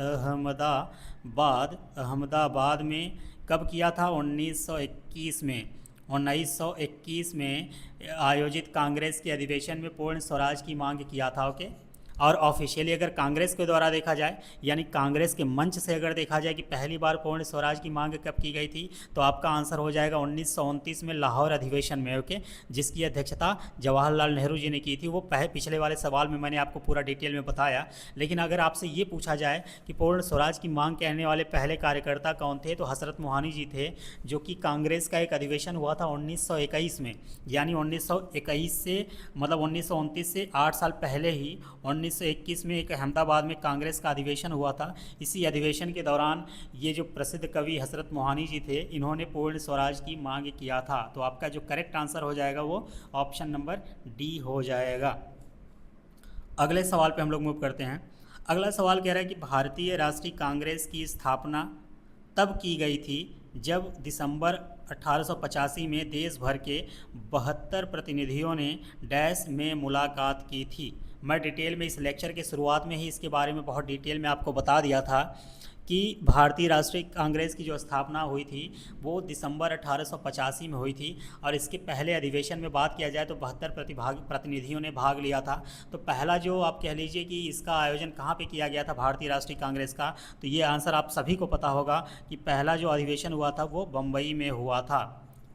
में कब किया था? 1921 में आयोजित कांग्रेस के अधिवेशन में पूर्ण स्वराज की मांग किया था। ओके, और ऑफिशियली अगर कांग्रेस के द्वारा देखा जाए यानी कांग्रेस के मंच से अगर देखा जाए कि पहली बार पूर्ण स्वराज की मांग कब की गई थी, तो आपका आंसर हो जाएगा 1929 में लाहौर अधिवेशन में। ओके, जिसकी अध्यक्षता जवाहरलाल नेहरू जी ने की थी। वो पिछले वाले सवाल में मैंने आपको पूरा डिटेल में बताया। लेकिन अगर आपसे ये पूछा जाए कि पूर्ण स्वराज की मांग करने वाले पहले कार्यकर्ता कौन थे, तो हसरत मोहानी जी थे, जो कि कांग्रेस का एक अधिवेशन हुआ था 1921 में, यानी 1921 से मतलब 1929 से 8 साल पहले ही 1921 में एक अहमदाबाद में कांग्रेस का अधिवेशन हुआ था। इसी अधिवेशन के दौरान ये जो प्रसिद्ध कवि हसरत मोहानी जी थे इन्होंने पूर्ण स्वराज की मांग किया था। तो आपका जो करेक्ट आंसर हो जाएगा वो ऑप्शन नंबर डी हो जाएगा। अगले सवाल पे हम लोग मूव करते हैं। अगला सवाल कह रहा है कि भारतीय राष्ट्रीय कांग्रेस की स्थापना तब की गई थी जब दिसंबर 1885 में देश भर के 72 प्रतिनिधियों ने डैश में मुलाकात की थी। मैं डिटेल में इस लेक्चर के शुरुआत में ही इसके बारे में बहुत डिटेल में आपको बता दिया था कि भारतीय राष्ट्रीय कांग्रेस की जो स्थापना हुई थी वो दिसंबर 1885 में हुई थी। और इसके पहले अधिवेशन में बात किया जाए तो 72 प्रतिनिधियों ने भाग लिया था। तो पहला जो आप कह लीजिए कि इसका आयोजन कहाँ पे किया गया था भारतीय राष्ट्रीय कांग्रेस का, तो ये आंसर आप सभी को पता होगा कि पहला जो अधिवेशन हुआ था वो बम्बई में हुआ था।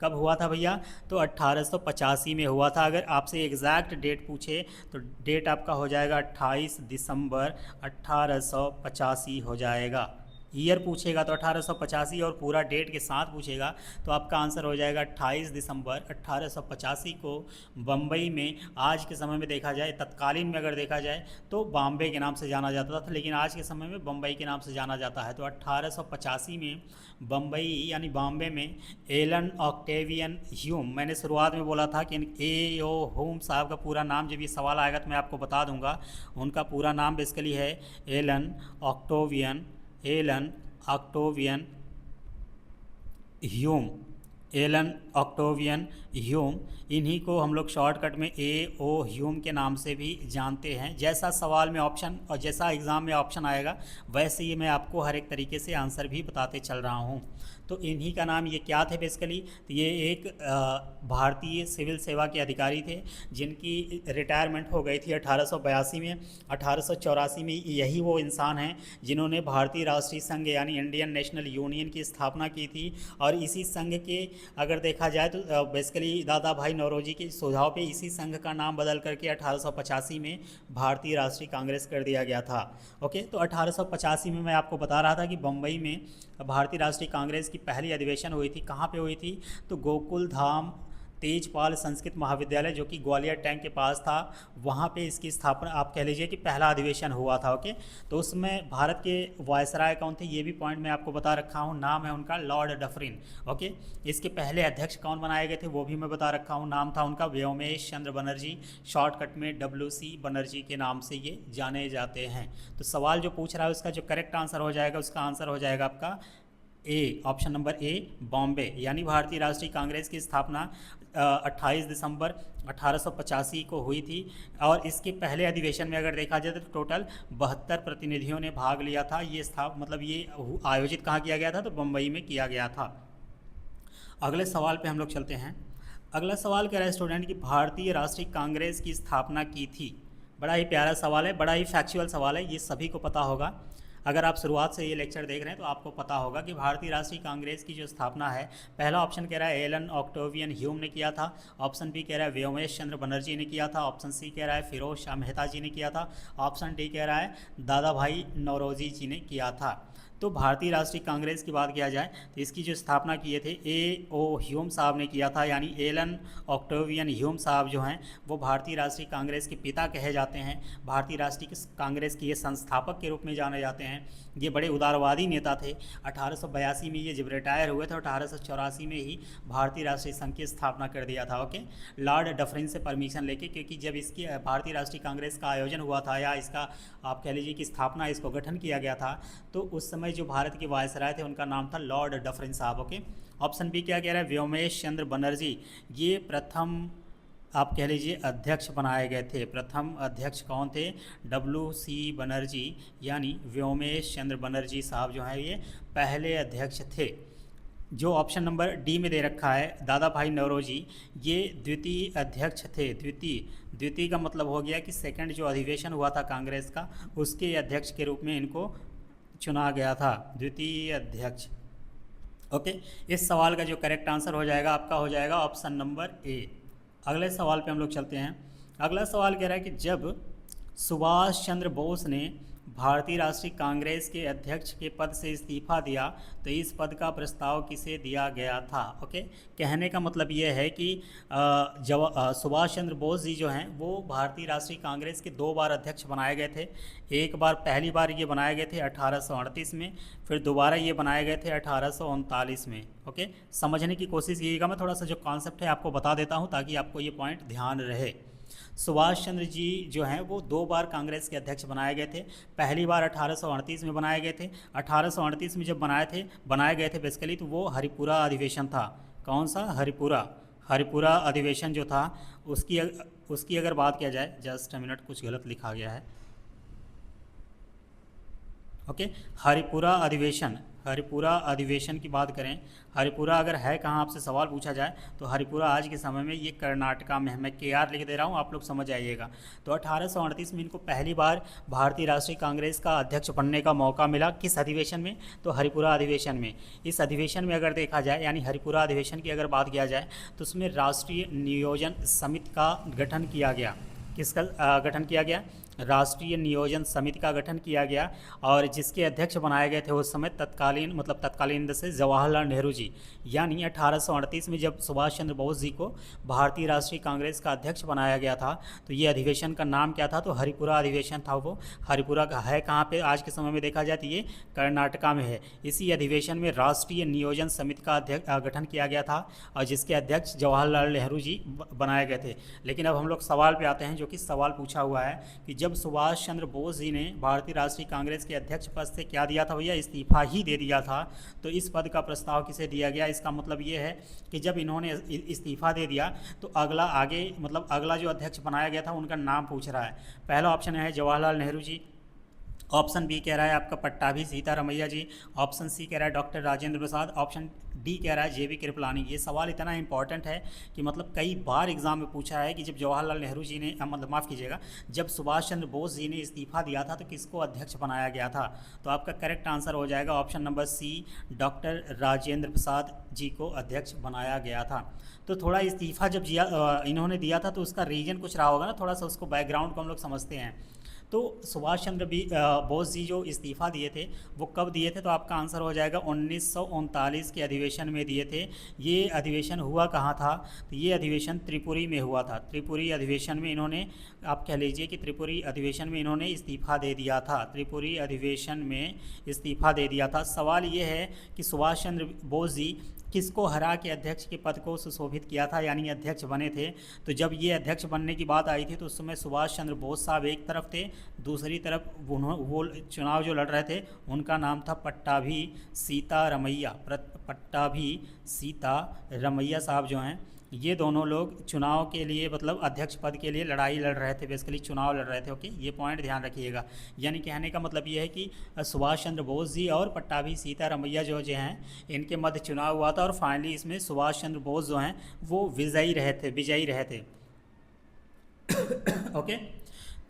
कब हुआ था भैया? तो 1885 में हुआ था। अगर आपसे एग्जैक्ट डेट पूछे तो डेट आपका हो जाएगा 28 दिसंबर 1885 हो जाएगा। ईयर पूछेगा तो 1885 और पूरा डेट के साथ पूछेगा तो आपका आंसर हो जाएगा 28 दिसंबर 1885 को बम्बई में, आज के समय में देखा जाए, तत्कालीन में अगर देखा जाए तो बॉम्बे के नाम से जाना जाता था, लेकिन आज के समय में बम्बई के नाम से जाना जाता है। तो 1885 में बम्बई यानी बॉम्बे में एलन ऑक्टेवियन ह्यूम, मैंने शुरुआत में बोला था कि ए ओ ह्यूम साहब का पूरा नाम, जब ये सवाल आएगा तो मैं आपको बता दूंगा। उनका पूरा नाम बेसिकली है Allan Octavian Hume. Allan Octavian Hume, इन्हीं को हम लोग शॉर्टकट में A.O. ह्यूम के नाम से भी जानते हैं। जैसा सवाल में ऑप्शन और जैसा एग्ज़ाम में ऑप्शन आएगा वैसे ही मैं आपको हर एक तरीके से आंसर भी बताते चल रहा हूँ। तो इन्हीं का नाम ये क्या थे बेसिकली, तो ये एक भारतीय सिविल सेवा के अधिकारी थे जिनकी रिटायरमेंट हो गई थी 1882 में। 1884 में यही वो इंसान हैं जिन्होंने भारतीय राष्ट्रीय संघ यानी इंडियन नेशनल यूनियन की स्थापना की थी। और इसी संघ के अगर देखा जाए तो बेसिकली दादा भाई नौरोजी के सुझाव पे इसी संघ का नाम बदल करके 1885 में भारतीय राष्ट्रीय कांग्रेस कर दिया गया था। ओके, तो 1885 में मैं आपको बता रहा था कि बम्बई में भारतीय राष्ट्रीय कांग्रेस की पहली अधिवेशन हुई थी। कहाँ पे हुई थी? तो गोकुल धाम तेजपाल संस्कृत महाविद्यालय जो कि ग्वालियर टैंक के पास था, वहाँ पे इसकी स्थापना आप कह लीजिए कि पहला अधिवेशन हुआ था। ओके, तो उसमें भारत के वायसराय कौन थे ये भी पॉइंट मैं आपको बता रखा हूँ, नाम है उनका लॉर्ड डफरिन। ओके, इसके पहले अध्यक्ष कौन बनाए गए थे वो भी मैं बता रखा हूँ, नाम था उनका व्योमेश चंद्र बनर्जी, शॉर्टकट में WC बनर्जी के नाम से ये जाने जाते हैं। तो सवाल जो पूछ रहा है उसका जो करेक्ट आंसर हो जाएगा, उसका आंसर हो जाएगा आपका ए, ऑप्शन नंबर ए, बॉम्बे। यानी भारतीय राष्ट्रीय कांग्रेस की स्थापना 28 दिसंबर 1885 को हुई थी। और इसके पहले अधिवेशन में अगर देखा जाए तो टोटल 72 प्रतिनिधियों ने भाग लिया था। ये ये आयोजित कहाँ किया गया था? तो बम्बई में किया गया था। अगले सवाल पे हम लोग चलते हैं। अगला सवाल कह रहा है स्टूडेंट कि भारतीय राष्ट्रीय कांग्रेस की स्थापना की थी। बड़ा ही प्यारा सवाल है, बड़ा ही फैक्चुअल सवाल है, ये सभी को पता होगा। अगर आप शुरुआत से ये लेक्चर देख रहे हैं तो आपको पता होगा कि भारतीय राष्ट्रीय कांग्रेस की जो स्थापना है, पहला ऑप्शन कह रहा है एलन ऑक्टेवियन ह्यूम ने किया था, ऑप्शन बी कह रहा है व्योमेश चंद्र बनर्जी ने किया था, ऑप्शन सी कह रहा है फिरोज शाह मेहता जी ने किया था, ऑप्शन डी कह रहा है दादा भाई नौरोजी जी ने किया था। तो भारतीय राष्ट्रीय कांग्रेस की बात किया जाए तो इसकी जो स्थापना किए थे A.O. ह्यूम साहब ने किया था, यानी एलन ऑक्टेवियन ह्यूम साहब जो हैं वो भारतीय राष्ट्रीय कांग्रेस के पिता कहे जाते हैं। भारतीय राष्ट्रीय कांग्रेस के ये संस्थापक के रूप में जाने जाते हैं। ये बड़े उदारवादी नेता थे। 1882 में ये जब रिटायर हुए थे 1884 में ही भारतीय राष्ट्रीय संघ की स्थापना कर दिया था। ओके, लॉर्ड डफरिन से परमिशन लेके, क्योंकि जब इसकी भारतीय राष्ट्रीय कांग्रेस का आयोजन हुआ था या इसका आप कह लीजिए कि स्थापना, इसको गठन किया गया था, तो उस समय जो भारत के वायसराय थे उनका नाम था लॉर्ड डफरिन साहब। ओके, ऑप्शन बी क्या कह रहा है? व्योमेश चंद्र बनर्जी, ये प्रथम आप कह लीजिए अध्यक्ष बनाए गए थे। प्रथम अध्यक्ष कौन थे? WC बनर्जी, यानी व्योमेश चंद्र बनर्जी साहब जो हैं ये पहले अध्यक्ष थे। जो ऑप्शन नंबर डी में दे रखा है दादा भाई नौरोजी, ये द्वितीय अध्यक्ष थे। द्वितीय का मतलब हो गया कि सेकंड जो अधिवेशन हुआ था कांग्रेस का उसके अध्यक्ष के रूप में इनको चुना गया था, द्वितीय अध्यक्ष। ओके, इस सवाल का जो करेक्ट आंसर हो जाएगा आपका हो जाएगा ऑप्शन नंबर ए। अगले सवाल पे हम लोग चलते हैं। अगला सवाल कह रहा है कि जब सुभाष चंद्र बोस ने भारतीय राष्ट्रीय कांग्रेस के अध्यक्ष के पद से इस्तीफा दिया तो इस पद का प्रस्ताव किसे दिया गया था? ओके, कहने का मतलब ये है कि सुभाष चंद्र बोस जी जो हैं वो भारतीय राष्ट्रीय कांग्रेस के 2 बार अध्यक्ष बनाए गए थे। एक बार, पहली बार ये बनाए गए थे 1838 में, फिर दोबारा ये बनाए गए थे 1839 में। ओके, समझने की कोशिश कीजिएगा, मैं थोड़ा सा जो कॉन्सेप्ट है आपको बता देता हूँ ताकि आपको ये पॉइंट ध्यान रहे। सुभाष चंद्र जी जो हैं वो 2 बार कांग्रेस के अध्यक्ष बनाए गए थे। पहली बार 1838 में बनाए गए थे। 1838 में जब बनाए गए थे बेसिकली, तो वो हरिपुरा अधिवेशन था। कौन सा? हरिपुरा अधिवेशन जो था उसकी उसकी अगर बात किया जाए, जस्ट मिनट, कुछ गलत लिखा गया है। ओके, हरिपुरा अधिवेशन, हरिपुरा अधिवेशन की बात करें, हरिपुरा अगर है कहाँ आपसे सवाल पूछा जाए तो हरिपुरा आज के समय में ये कर्नाटका में है। मैं KR लिख दे रहा हूँ, आप लोग समझ आइएगा। तो 1838 में इनको पहली बार भारतीय राष्ट्रीय कांग्रेस का अध्यक्ष बनने का मौका मिला। किस अधिवेशन में? तो हरिपुरा अधिवेशन में। इस अधिवेशन में अगर देखा जाए, यानी हरिपुरा अधिवेशन की अगर बात किया जाए तो उसमें राष्ट्रीय नियोजन समिति का गठन किया गया। किसका गठन किया गया? राष्ट्रीय नियोजन समिति का गठन किया गया, और जिसके अध्यक्ष बनाए गए थे उस समय तत्कालीन, मतलब तत्कालीन से जवाहरलाल नेहरू जी। यानी 1838 में जब सुभाष चंद्र बोस जी को भारतीय राष्ट्रीय कांग्रेस का अध्यक्ष बनाया गया था तो ये अधिवेशन का नाम क्या था? तो हरिपुरा अधिवेशन था वो। हरिपुरा का है कहाँ पे आज के समय में देखा जाए तो ये कर्नाटका में है। इसी अधिवेशन में राष्ट्रीय नियोजन समिति का गठन किया गया था और जिसके अध्यक्ष जवाहरलाल नेहरू जी बनाए गए थे। लेकिन अब हम लोग सवाल पे आते हैं, जो कि सवाल पूछा हुआ है कि जब सुभाष चंद्र बोस जी ने भारतीय राष्ट्रीय कांग्रेस के अध्यक्ष पद से क्या दिया था भैया? इस्तीफा ही दे दिया था। तो इस पद का प्रस्ताव किसे दिया गया? इसका मतलब ये है कि जब इन्होंने इस्तीफा दे दिया तो अगला जो अध्यक्ष बनाया गया था उनका नाम पूछ रहा है। पहला ऑप्शन है जवाहरलाल नेहरू जी, ऑप्शन बी कह रहा है आपका पट्टाभी सीतारमैया जी, ऑप्शन सी कह रहा है डॉक्टर राजेंद्र प्रसाद, ऑप्शन डी कह रहा है JB कृपलानी। ये सवाल इतना इंपॉर्टेंट है कि मतलब कई बार एग्जाम में पूछा है कि जब जवाहरलाल नेहरू जी ने, मतलब माफ़ कीजिएगा, जब सुभाष चंद्र बोस जी ने इस्तीफा दिया था तो किसको अध्यक्ष बनाया गया था? तो आपका करेक्ट आंसर हो जाएगा option number C, doctor Rajendra Prasad ji को अध्यक्ष बनाया गया था। तो थोड़ा इस्तीफा जब इन्होंने दिया था तो उसका रीजन कुछ रहा होगा ना, थोड़ा सा उसको बैकग्राउंड को हम लोग समझते हैं। तो सुभाष चंद्र बोस जी जो इस्तीफ़ा दिए थे वो कब दिए थे? तो आपका आंसर हो जाएगा 1939 के अधिवेशन में दिए थे। ये अधिवेशन हुआ कहाँ था? तो ये अधिवेशन त्रिपुरी में हुआ था। त्रिपुरी अधिवेशन में इन्होंने, आप कह लीजिए कि त्रिपुरी अधिवेशन में इन्होंने इस्तीफ़ा दे दिया था। त्रिपुरी अधिवेशन में इस्तीफ़ा दे दिया था। सवाल ये है कि सुभाष चंद्र बोस जी किसको हरा के अध्यक्ष के पद को सुशोभित किया था, यानी अध्यक्ष बने थे? तो जब ये अध्यक्ष बनने की बात आई थी तो उस समय सुभाष चंद्र बोस साहब एक तरफ थे, दूसरी तरफ वो चुनाव जो लड़ रहे थे उनका नाम था पट्टाभी सीतारमैया। पट्टाभी सीतारमैया साहब जो हैं, ये दोनों लोग चुनाव के लिए, मतलब अध्यक्ष पद के लिए लड़ाई लड़ रहे थे, बेसिकली चुनाव लड़ रहे थे। ओके, ये पॉइंट ध्यान रखिएगा। यानी कहने का मतलब ये है कि सुभाष चंद्र बोस जी और पट्टाभी सीतारमैया जो हैं इनके मध्य चुनाव हुआ था और फाइनली इसमें सुभाष चंद्र बोस जो हैं वो विजयी रहे थे। ओके,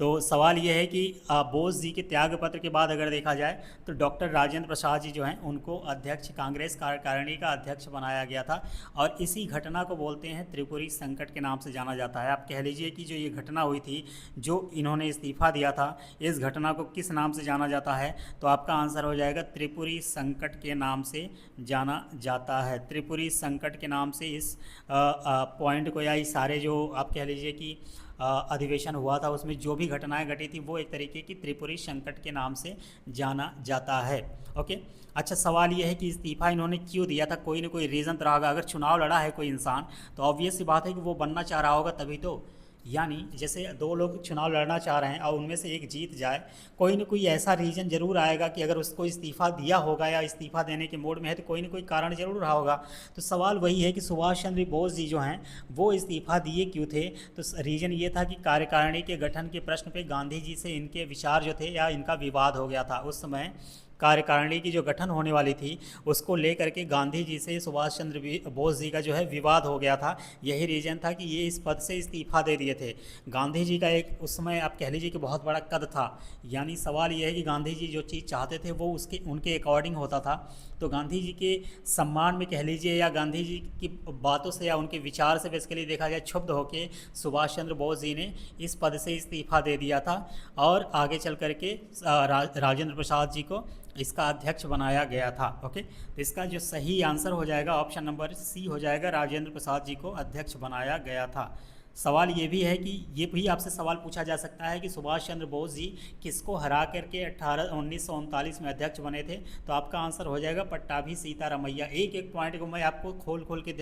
तो सवाल ये है कि बोस जी के त्याग पत्र के बाद अगर देखा जाए तो डॉक्टर राजेंद्र प्रसाद जी जो हैं उनको अध्यक्ष, कांग्रेस कार्यकारिणी का अध्यक्ष बनाया गया था। और इसी घटना को बोलते हैं त्रिपुरी संकट के नाम से जाना जाता है। आप कह लीजिए कि जो ये घटना हुई थी, जो इन्होंने इस्तीफा दिया था, इस घटना को किस नाम से जाना जाता है? तो आपका आंसर हो जाएगा त्रिपुरी संकट के नाम से जाना जाता है। त्रिपुरी संकट के नाम से इस पॉइंट को, या इस सारे जो आप कह लीजिए कि अधिवेशन हुआ था उसमें जो भी घटनाएं घटी थी वो एक तरीके की त्रिपुरी संकट के नाम से जाना जाता है। ओके, अच्छा, सवाल ये है कि इस्तीफा इन्होंने क्यों दिया था? कोई ना कोई रीज़न तो रहा होगा। अगर चुनाव लड़ा है कोई इंसान तो ऑब्वियस सी बात है कि वो बनना चाह रहा होगा तभी तो। यानी जैसे दो लोग चुनाव लड़ना चाह रहे हैं और उनमें से एक जीत जाए, कोई ना कोई ऐसा रीज़न ज़रूर आएगा कि अगर उसको इस्तीफ़ा दिया होगा या इस्तीफ़ा देने के मोड में है तो कोई ना कोई कारण ज़रूर रहा होगा। तो सवाल वही है कि सुभाष चंद्र बोस जी जो हैं वो इस्तीफ़ा दिए क्यों थे? तो रीज़न ये था कि कार्यकारिणी के गठन के प्रश्न पे गांधी जी से इनके विचार जो थे या इनका विवाद हो गया था। उस समय कार्यकारिणी की जो गठन होने वाली थी उसको लेकर के गांधी जी से सुभाष चंद्र बोस जी का जो है विवाद हो गया था। यही रीज़न था कि ये इस पद से इस्तीफा दे दिए थे। गांधी जी का एक उस समय आप कह लीजिए कि बहुत बड़ा कद था। यानी सवाल ये है कि गांधी जी जो चीज़ चाहते थे वो उनके अकॉर्डिंग होता था। तो गांधी जी के सम्मान में कह लीजिए या गांधी जी की बातों से या उनके विचार से बेसिकली देखा जाए क्षुब्ध होकर सुभाष चंद्र बोस जी ने इस पद से इस्तीफा दे दिया था और आगे चल करके राजेंद्र प्रसाद जी को इसका अध्यक्ष बनाया गया था। ओके, तो इसका जो सही आंसर हो जाएगा ऑप्शन नंबर सी हो जाएगा, राजेंद्र प्रसाद जी को अध्यक्ष बनाया गया था। सवाल ये भी है कि ये भी आपसे सवाल पूछा जा सकता है कि सुभाष चंद्र बोस जी किसको हरा करके 1939 में अध्यक्ष बने थे? तो आपका आंसर हो जाएगा पट्टाभी सीतारमैया। एक एक पॉइंट को मैं आपको खोल खोल के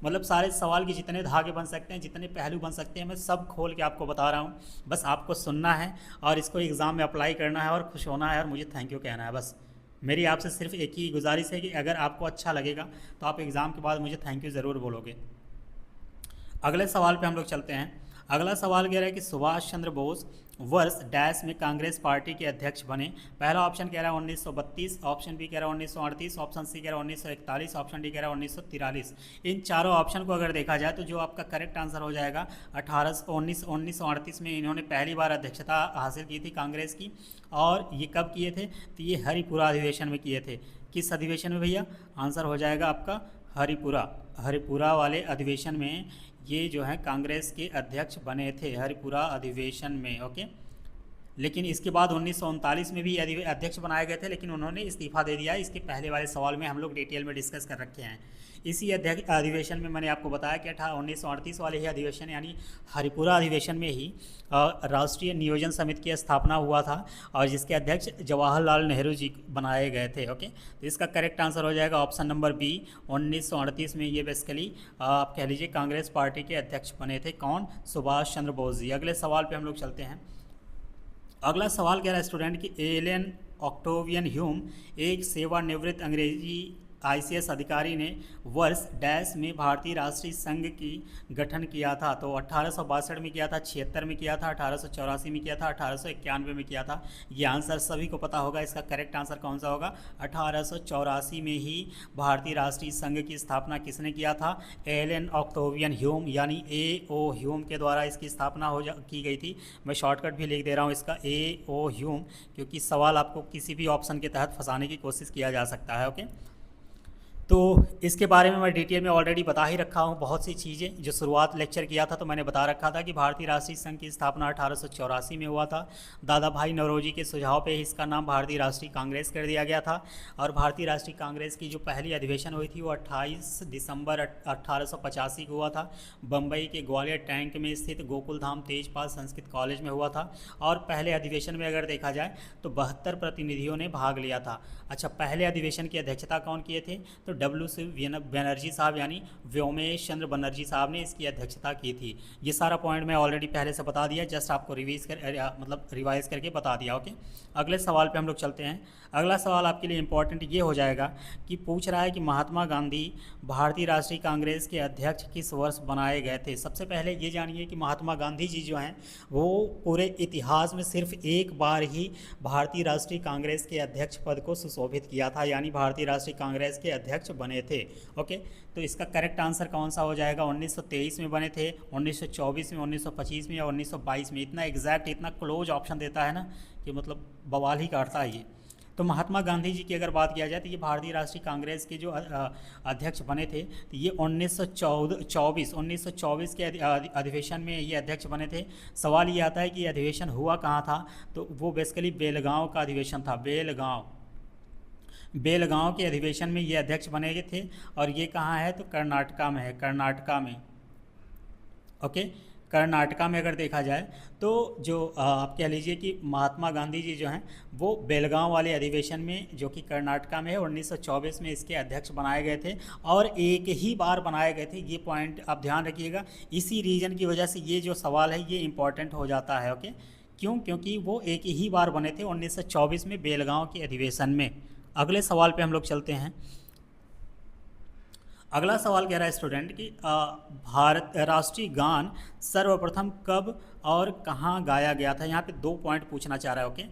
मतलब सारे सवाल के जितने धागे बन सकते हैं, जितने पहलू बन सकते हैं, मैं सब खोल के आपको बता रहा हूँ। बस आपको सुनना है और इसको एग्ज़ाम में अप्लाई करना है और खुश होना है और मुझे थैंक यू कहना है। बस मेरी आपसे सिर्फ एक ही गुजारिश है कि अगर आपको अच्छा लगेगा तो आप एग्ज़ाम के बाद मुझे थैंक यू ज़रूर बोलोगे। अगले सवाल पे हम लोग चलते हैं। अगला सवाल कह रहा है कि सुभाष चंद्र बोस वर्ष डैश में कांग्रेस पार्टी के अध्यक्ष बने। पहला ऑप्शन कह रहा है 1932, ऑप्शन बी कह रहा है 1938, ऑप्शन सी कह रहा है 1941, ऑप्शन डी कह रहा है 1943। इन चारों ऑप्शन को अगर देखा जाए तो जो आपका करेक्ट आंसर हो जाएगा 1938 में इन्होंने पहली बार अध्यक्षता हासिल की थी कांग्रेस की। और ये कब किए थे? तो ये हरिपुरा अधिवेशन में किए थे। किस अधिवेशन में भैया? आंसर हो जाएगा आपका हरिपुरा वाले अधिवेशन में ये जो है कांग्रेस के अध्यक्ष बने थे, हरिपुरा अधिवेशन में। ओके, लेकिन इसके बाद 1939 में भी अध्यक्ष बनाए गए थे, लेकिन उन्होंने इस्तीफा दे दिया। इसके पहले वाले सवाल में हम लोग डिटेल में डिस्कस कर रखे हैं। इसी अधिवेशन में मैंने आपको बताया कि 1938 वाले ही अधिवेशन यानी हरिपुरा अधिवेशन में ही राष्ट्रीय नियोजन समिति की स्थापना हुआ था और जिसके अध्यक्ष जवाहरलाल नेहरू जी बनाए गए थे। ओके, तो इसका करेक्ट आंसर हो जाएगा ऑप्शन नंबर बी। 1938 में ये बेसिकली आप कह लीजिए कांग्रेस पार्टी के अध्यक्ष बने थे। कौन? सुभाष चंद्र बोस जी। अगले सवाल पर हम लोग चलते हैं। अगला सवाल कह रहा है स्टूडेंट कि एलन ऑक्टेवियन ह्यूम एक सेवानिवृत्त अंग्रेजी आईसीएस अधिकारी ने वर्ष डैश में भारतीय राष्ट्रीय संघ की गठन किया था। तो 1862 में किया था, 76 में किया था, 1884 में किया था, 1891 में किया था। ये आंसर सभी को पता होगा। इसका करेक्ट आंसर कौन सा होगा? 1884 में ही भारतीय राष्ट्रीय संघ की स्थापना किसने किया था? एलन ऑक्टेवियन ह्यूम यानी A.O. ह्यूम के द्वारा इसकी स्थापना की गई थी। मैं शॉर्टकट भी लिख दे रहा हूँ इसका, A.O. ह्यूम, क्योंकि सवाल आपको किसी भी ऑप्शन के तहत फंसाने की कोशिश किया जा सकता है। ओके, तो इसके बारे में मैं डिटेल में ऑलरेडी बता ही रखा हूँ। बहुत सी चीज़ें जो शुरुआत लेक्चर किया था तो मैंने बता रखा था कि भारतीय राष्ट्रीय संघ की स्थापना 1884 में हुआ था। दादा भाई नौरोजी के सुझाव पे इसका नाम भारतीय राष्ट्रीय कांग्रेस कर दिया गया था। और भारतीय राष्ट्रीय कांग्रेस की जो पहली अधिवेशन हुई थी वो 28 दिसंबर 1885 को हुआ था। बम्बई के ग्वालियर टैंक में स्थित गोकुल धाम तेजपाल संस्कृत कॉलेज में हुआ था। और पहले अधिवेशन में अगर देखा जाए तो 72 प्रतिनिधियों ने भाग लिया था। अच्छा, पहले अधिवेशन की अध्यक्षता कौन किए थे? तो W.C. बनर्जी साहब यानी व्योमेश चंद्र बनर्जी साहब ने इसकी अध्यक्षता की थी। ये सारा पॉइंट मैं ऑलरेडी पहले से बता दिया, जस्ट आपको रिवाइज करके बता दिया। ओके, अगले सवाल पे हम लोग चलते हैं। अगला सवाल आपके लिए इंपॉर्टेंट ये हो जाएगा कि पूछ रहा है कि महात्मा गांधी भारतीय राष्ट्रीय कांग्रेस के अध्यक्ष किस वर्ष बनाए गए थे। सबसे पहले ये जानिए कि महात्मा गांधी जी जो हैं वो पूरे इतिहास में सिर्फ एक बार ही भारतीय राष्ट्रीय कांग्रेस के अध्यक्ष पद को सुशोभित किया था, यानी भारतीय राष्ट्रीय कांग्रेस के अध्यक्ष बने थे। ओके, तो इसका करेक्ट आंसर कौन सा हो जाएगा? 1923 में बने थे, 1924 में, 1925 में या 1922 में। इतना एग्जैक्ट, इतना क्लोज ऑप्शन देता है ना कि मतलब बवाल ही काटता है ये। तो महात्मा गांधी जी की अगर बात किया जाए तो ये भारतीय राष्ट्रीय कांग्रेस के जो अध्यक्ष बने थे तो ये 1924 के अधिवेशन में ये अध्यक्ष बने थे। सवाल ये आता है कि ये अधिवेशन हुआ कहाँ था? तो वो बेसिकली बेलगांव का अधिवेशन था। बेलगांव के अधिवेशन में ये अध्यक्ष बने थे। और ये कहाँ है? तो कर्नाटका में है, कर्नाटका में। ओके, कर्नाटका में अगर देखा जाए तो जो आप कह लीजिए कि महात्मा गांधी जी जो हैं वो बेलगांव वाले अधिवेशन में, जो कि कर्नाटका में है, 1924 में इसके अध्यक्ष बनाए गए थे। और एक ही बार बनाए गए थे, ये पॉइंट आप ध्यान रखिएगा। इसी रीजन की वजह से ये जो सवाल है ये इंपॉर्टेंट हो जाता है। ओके, क्यों? क्योंकि वो एक ही बार बने थे 1924 में बेलगांव के अधिवेशन में। अगले सवाल पे हम लोग चलते हैं। अगला सवाल कह रहा है स्टूडेंट कि भारत राष्ट्रीय गान सर्वप्रथम कब और कहाँ गाया गया था। यहाँ पे 2 पॉइंट पूछना चाह रहा है। ओके,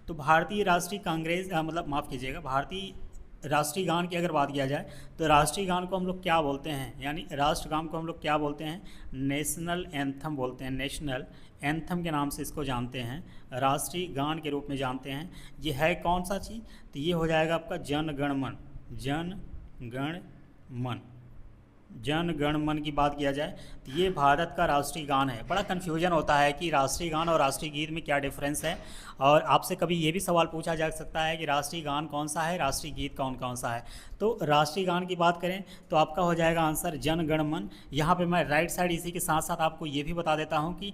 तो भारतीय राष्ट्रीय कांग्रेस माफ़ कीजिएगा, भारतीय राष्ट्रीय गान की अगर बात किया जाए तो राष्ट्रीय गान को हम लोग क्या बोलते हैं, यानी राष्ट्रगान को हम लोग क्या बोलते हैं? नेशनल एंथम बोलते हैं। नेशनल एंथम के नाम से इसको जानते हैं, राष्ट्रीय गान के रूप में जानते हैं। ये है कौन सा चीज़? तो ये हो जाएगा आपका जन गण मन। जन गण मन, जन गण मन की बात किया जाए तो ये भारत का राष्ट्रीय गान है। बड़ा कन्फ्यूजन होता है कि राष्ट्रीय गान और राष्ट्रीय गीत में क्या डिफरेंस है। और आपसे कभी ये भी सवाल पूछा जा सकता है कि राष्ट्रीय गान कौन सा है, राष्ट्रीय गीत कौन सा है। तो राष्ट्रीय गान की बात करें तो आपका हो जाएगा आंसर जन गण मन। यहाँ पर मैं राइट साइड इसी के साथ साथ आपको ये भी बता देता हूँ कि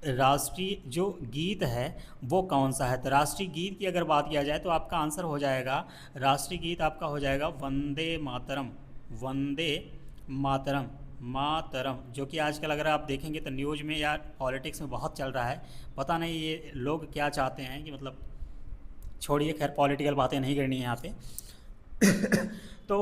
राष्ट्रीय जो गीत है वो कौन सा है। तो राष्ट्रीय गीत की अगर बात किया जाए तो आपका आंसर हो जाएगा, राष्ट्रीय गीत आपका हो जाएगा वंदे मातरम। वंदे मातरम, मातरम, जो कि आजकल अगर आप देखेंगे तो न्यूज़ में या पॉलिटिक्स में बहुत चल रहा है। पता नहीं ये लोग क्या चाहते हैं कि मतलब, छोड़िए, खैर पॉलिटिकल बातें नहीं करनी है यहाँ पे। तो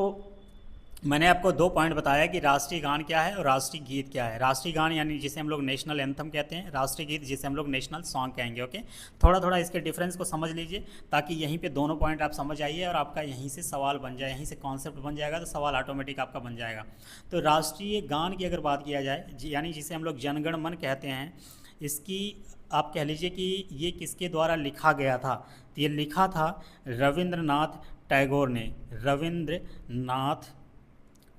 मैंने आपको दो पॉइंट बताया कि राष्ट्रीय गान क्या है और राष्ट्रीय गीत क्या है। राष्ट्रीय गान यानी जिसे हम लोग नेशनल एंथम कहते हैं, राष्ट्रीय गीत जिसे हम लोग नेशनल सॉन्ग कहेंगे। ओके, थोड़ा थोड़ा इसके डिफरेंस को समझ लीजिए ताकि यहीं पे दोनों पॉइंट आप समझ आइए और आपका यहीं से सवाल बन जाए, यहीं से कॉन्सेप्ट बन जाएगा तो सवाल ऑटोमेटिक आपका बन जाएगा। तो राष्ट्रीय गान की अगर बात किया जाए यानी जिसे हम लोग जनगण मन कहते हैं, इसकी आप कह लीजिए कि ये किसके द्वारा लिखा गया था। तो ये लिखा था रविंद्रनाथ टैगोर ने, रविंद्रनाथ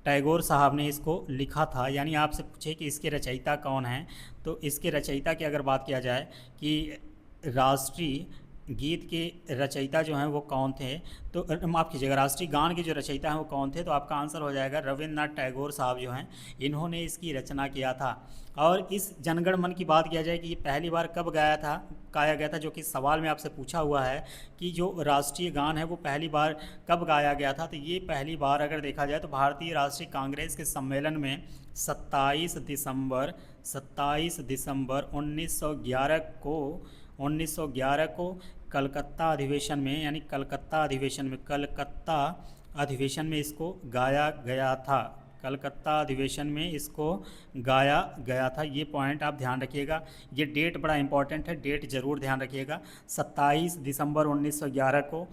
टैगोर साहब ने इसको लिखा था। यानी आपसे पूछे कि इसके रचयिता कौन हैं, तो इसके रचयिता की अगर बात किया जाए कि राष्ट्रीय गीत के रचयिता जो हैं वो कौन थे, तो माफ़ कीजिएगा, राष्ट्रीय गान के जो रचयिता हैं वो कौन थे, तो आपका आंसर हो जाएगा रविंद्रनाथ टैगोर साहब जो हैं, इन्होंने इसकी रचना किया था। और इस जनगण मन की बात किया जाए कि ये पहली बार कब गाया गया था, जो कि सवाल में आपसे पूछा हुआ है कि जो राष्ट्रीय गान है वो पहली बार कब गाया गया था, तो ये पहली बार अगर देखा जाए तो भारतीय राष्ट्रीय कांग्रेस के सम्मेलन में 27 दिसंबर 1911 को कलकत्ता अधिवेशन में इसको गाया गया था। कलकत्ता अधिवेशन में इसको गाया गया था। ये पॉइंट आप ध्यान रखिएगा, ये डेट बड़ा इंपॉर्टेंट है, डेट ज़रूर ध्यान रखिएगा। 27 दिसंबर 1911 को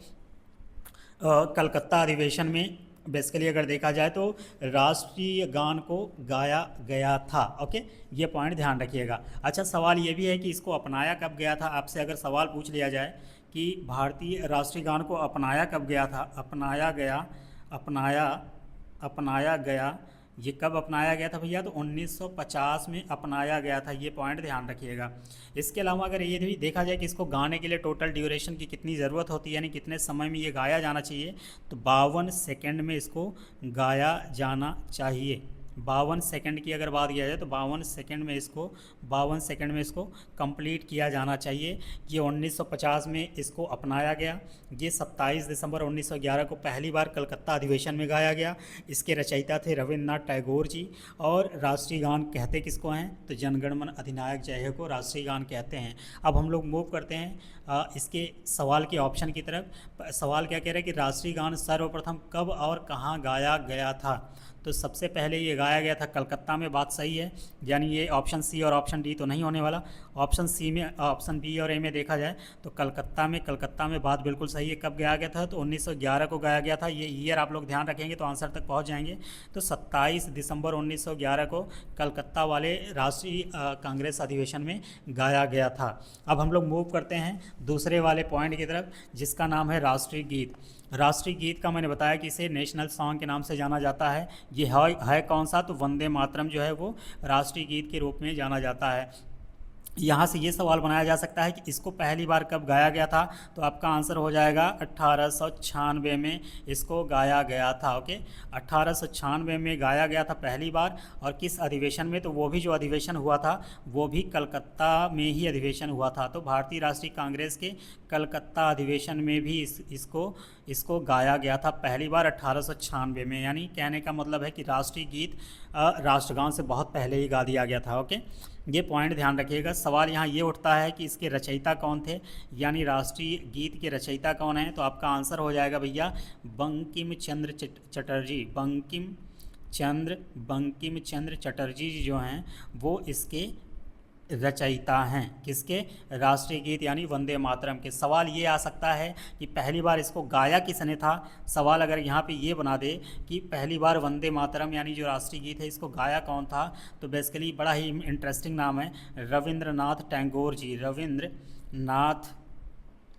कलकत्ता अधिवेशन में बेसिकली अगर देखा जाए तो राष्ट्रीय गान को गाया गया था। ओके, ये पॉइंट ध्यान रखिएगा। अच्छा, सवाल ये भी है कि इसको अपनाया कब गया था। आपसे अगर सवाल पूछ लिया जाए कि भारतीय राष्ट्रीय गान को अपनाया कब गया था, अपनाया गया, ये कब अपनाया गया था भैया, तो 1950 में अपनाया गया था। ये पॉइंट ध्यान रखिएगा। इसके अलावा अगर ये भी देखा जाए कि इसको गाने के लिए टोटल ड्यूरेशन की कितनी ज़रूरत होती है, यानी कितने समय में ये गाया जाना चाहिए, तो 52 सेकंड में इसको गाया जाना चाहिए। 52 सेकंड की अगर बात किया जाए तो 52 सेकंड में इसको कंप्लीट किया जाना चाहिए। ये 1950 में इसको अपनाया गया। ये 27 दिसंबर 1911 को पहली बार कलकत्ता अधिवेशन में गाया गया। इसके रचयिता थे रविंद्रनाथ टैगोर जी। और राष्ट्रीय गान कहते किसको हैं, तो जनगण मन अधिनायक जय हे को राष्ट्रीय गान कहते हैं। अब हम लोग मूव करते हैं इसके सवाल के ऑप्शन की तरफ। सवाल क्या कह रहे हैं कि राष्ट्रीय गान सर्वप्रथम कब और कहाँ गाया गया था, तो सबसे पहले ये गाया गया था कलकत्ता में। बात सही है, यानी ये ऑप्शन सी और ऑप्शन डी तो नहीं होने वाला। ऑप्शन बी और ए में देखा जाए तो कलकत्ता में बात बिल्कुल सही है। कब गाया गया था, तो 1911 को गाया गया था। ये ईयर आप लोग ध्यान रखेंगे तो आंसर तक पहुंच जाएंगे। तो 27 दिसंबर 1911 को कलकत्ता वाले राष्ट्रीय कांग्रेस अधिवेशन में गाया गया था। अब हम लोग मूव करते हैं दूसरे वाले पॉइंट की तरफ, जिसका नाम है राष्ट्रीय गीत। राष्ट्रीय गीत का मैंने बताया कि इसे नेशनल सॉन्ग के नाम से जाना जाता है। ये है कौन सा, तो वंदे मातरम जो है वो राष्ट्रीय गीत के रूप में जाना जाता है। यहाँ से ये सवाल बनाया जा सकता है कि इसको पहली बार कब गाया गया था, तो आपका आंसर हो जाएगा 1896 में इसको गाया गया था। ओके, 1896 में गाया गया था पहली बार। और किस अधिवेशन में, तो वो भी जो अधिवेशन हुआ था वो भी कलकत्ता में ही अधिवेशन हुआ था। तो भारतीय राष्ट्रीय कांग्रेस के कलकत्ता अधिवेशन में भी इसको गाया गया था पहली बार 1896 में। यानी कहने का मतलब है कि राष्ट्रीय गीत राष्ट्रगान से बहुत पहले ही गा दिया गया था। ओके, ये पॉइंट ध्यान रखिएगा। सवाल यहाँ ये उठता है कि इसके रचयिता कौन थे, यानी राष्ट्रीय गीत के रचयिता कौन हैं, तो आपका आंसर हो जाएगा भैया बंकिम चंद्र चटर्जी। बंकिम चंद्र चटर्जी जी जो हैं वो इसके रचयिता हैं। किसके, राष्ट्रीय गीत यानी वंदे मातरम के। सवाल ये आ सकता है कि पहली बार इसको गाया किसने था। सवाल अगर यहाँ पे ये बना दे कि पहली बार वंदे मातरम यानी जो राष्ट्रीय गीत है इसको गाया कौन था, तो बेसिकली बड़ा ही इंटरेस्टिंग नाम है, रविंद्रनाथ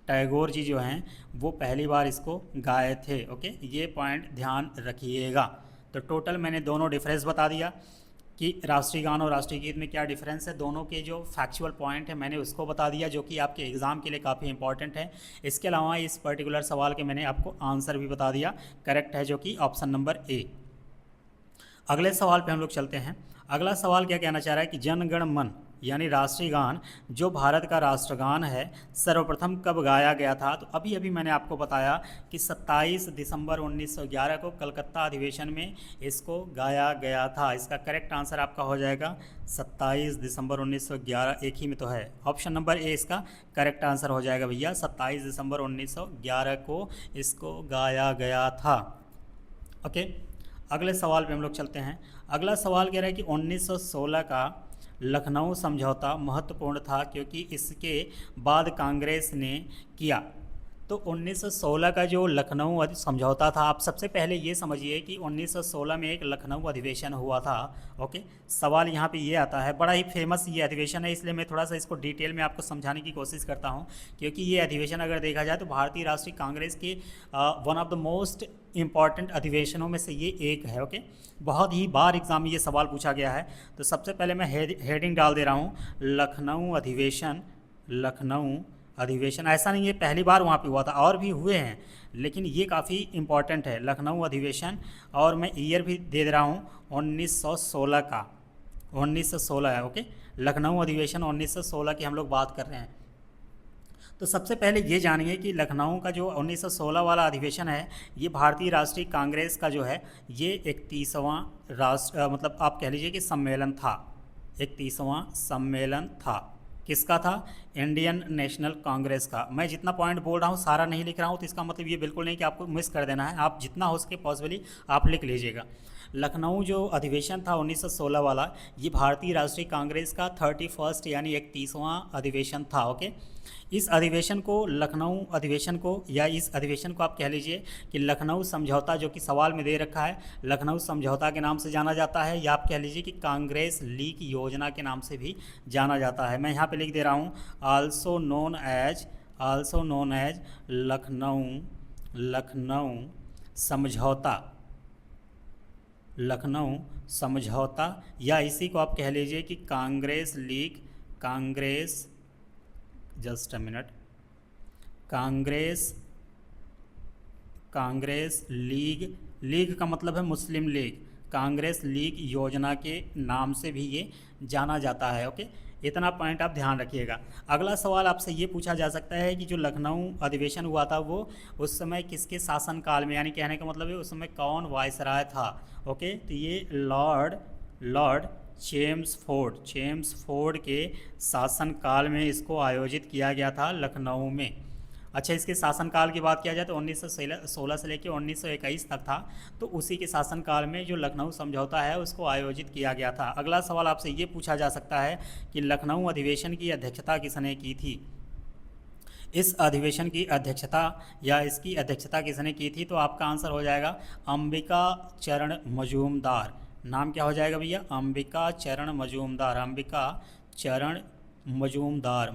टैगोर जी जो हैं वो पहली बार इसको गाए थे। ओके, ये पॉइंट ध्यान रखिएगा। तो टोटल मैंने दोनों डिफरेंस बता दिया कि राष्ट्रीय गान और राष्ट्रीय गीत में क्या डिफरेंस है। दोनों के जो फैक्चुअल पॉइंट है मैंने उसको बता दिया, जो कि आपके एग्ज़ाम के लिए काफ़ी इंपॉर्टेंट है। इसके अलावा इस पर्टिकुलर सवाल के मैंने आपको आंसर भी बता दिया, करेक्ट है, जो कि ऑप्शन नंबर ए। अगले सवाल पे हम लोग चलते हैं। अगला सवाल क्या कहना चाह रहा है कि जनगण मन यानी राष्ट्रीय गान जो भारत का राष्ट्रगान है सर्वप्रथम कब गाया गया था। तो अभी अभी मैंने आपको बताया कि 27 दिसंबर 1911 को कलकत्ता अधिवेशन में इसको गाया गया था। इसका करेक्ट आंसर आपका हो जाएगा 27 दिसंबर 1911। एक ही में तो है, ऑप्शन नंबर ए इसका करेक्ट आंसर हो जाएगा भैया। 27 दिसंबर 1911 को इसको गाया गया था। ओके, अगले सवाल पे हम लोग चलते हैं। अगला सवाल कह रहा है कि 1916 का लखनऊ समझौता महत्वपूर्ण था क्योंकि इसके बाद कांग्रेस ने किया। तो 1916 का जो लखनऊ समझौता था, आप सबसे पहले ये समझिए कि 1916 में एक लखनऊ अधिवेशन हुआ था। ओके, सवाल यहाँ पे ये आता है, बड़ा ही फेमस ये अधिवेशन है, इसलिए मैं थोड़ा सा इसको डिटेल में आपको समझाने की कोशिश करता हूँ, क्योंकि ये अधिवेशन अगर देखा जाए तो भारतीय राष्ट्रीय कांग्रेस के one of the most important अधिवेशनों में से ये एक है। ओके, बहुत ही बार एग्जाम में ये सवाल पूछा गया है। तो सबसे पहले मैं हेडिंग डाल दे रहा हूँ, लखनऊ अधिवेशन। लखनऊ अधिवेशन ऐसा नहीं है पहली बार वहाँ पे हुआ था, और भी हुए हैं, लेकिन ये काफ़ी इम्पॉर्टेंट है लखनऊ अधिवेशन। और मैं ईयर भी दे दे रहा हूँ 1916 का, 1916 है। ओके, लखनऊ अधिवेशन 1916 की हम लोग बात कर रहे हैं। तो सबसे पहले ये जानिए कि लखनऊ का जो 1916 वाला अधिवेशन है, ये भारतीय राष्ट्रीय कांग्रेस का जो है ये 31वां मतलब आप कह लीजिए कि सम्मेलन था, 31वां सम्मेलन था। किसका था? इंडियन नेशनल कांग्रेस का। मैं जितना पॉइंट बोल रहा हूँ सारा नहीं लिख रहा हूँ, तो इसका मतलब ये बिल्कुल नहीं कि आपको मिस कर देना है, आप जितना हो सके पॉसिबली आप लिख लीजिएगा। लखनऊ जो अधिवेशन था 1916 वाला, ये भारतीय राष्ट्रीय कांग्रेस का 31st यानी 31वां अधिवेशन था। ओके, इस अधिवेशन को लखनऊ अधिवेशन को, या इस अधिवेशन को आप कह लीजिए कि लखनऊ समझौता, जो कि सवाल में दे रखा है, लखनऊ समझौता के नाम से जाना जाता है, या आप कह लीजिए कि कांग्रेस लीग योजना के नाम से भी जाना जाता है। मैं यहाँ पे लिख दे रहा हूँ आल्सो नोन एज लखनऊ समझौता, लखनऊ समझौता, या इसी को आप कह लीजिए कि Congress league, just a minute, Congress league का मतलब है मुस्लिम लीग, कांग्रेस लीग योजना के नाम से भी ये जाना जाता है। ओके, इतना पॉइंट आप ध्यान रखिएगा। अगला सवाल आपसे ये पूछा जा सकता है कि जो लखनऊ अधिवेशन हुआ था वो उस समय किसके शासनकाल में, यानी कहने का मतलब है उस समय कौन वायसराय था। ओके, तो ये लॉर्ड चेम्सफोर्ड के शासनकाल में इसको आयोजित किया गया था लखनऊ में। अच्छा, इसके शासनकाल की बात किया जाए तो 1916 से लेकर 1921 तक था, तो उसी के शासनकाल में जो लखनऊ समझौता है उसको आयोजित किया गया था। अगला सवाल आपसे ये पूछा जा सकता है कि लखनऊ अधिवेशन की अध्यक्षता किसने की थी। इस अधिवेशन की अध्यक्षता या इसकी अध्यक्षता किसने की थी, तो आपका आंसर हो जाएगा अंबिका चरण मजूमदार। नाम क्या हो जाएगा भैया? अंबिका चरण मजूमदार, अंबिका चरण मजूमदार,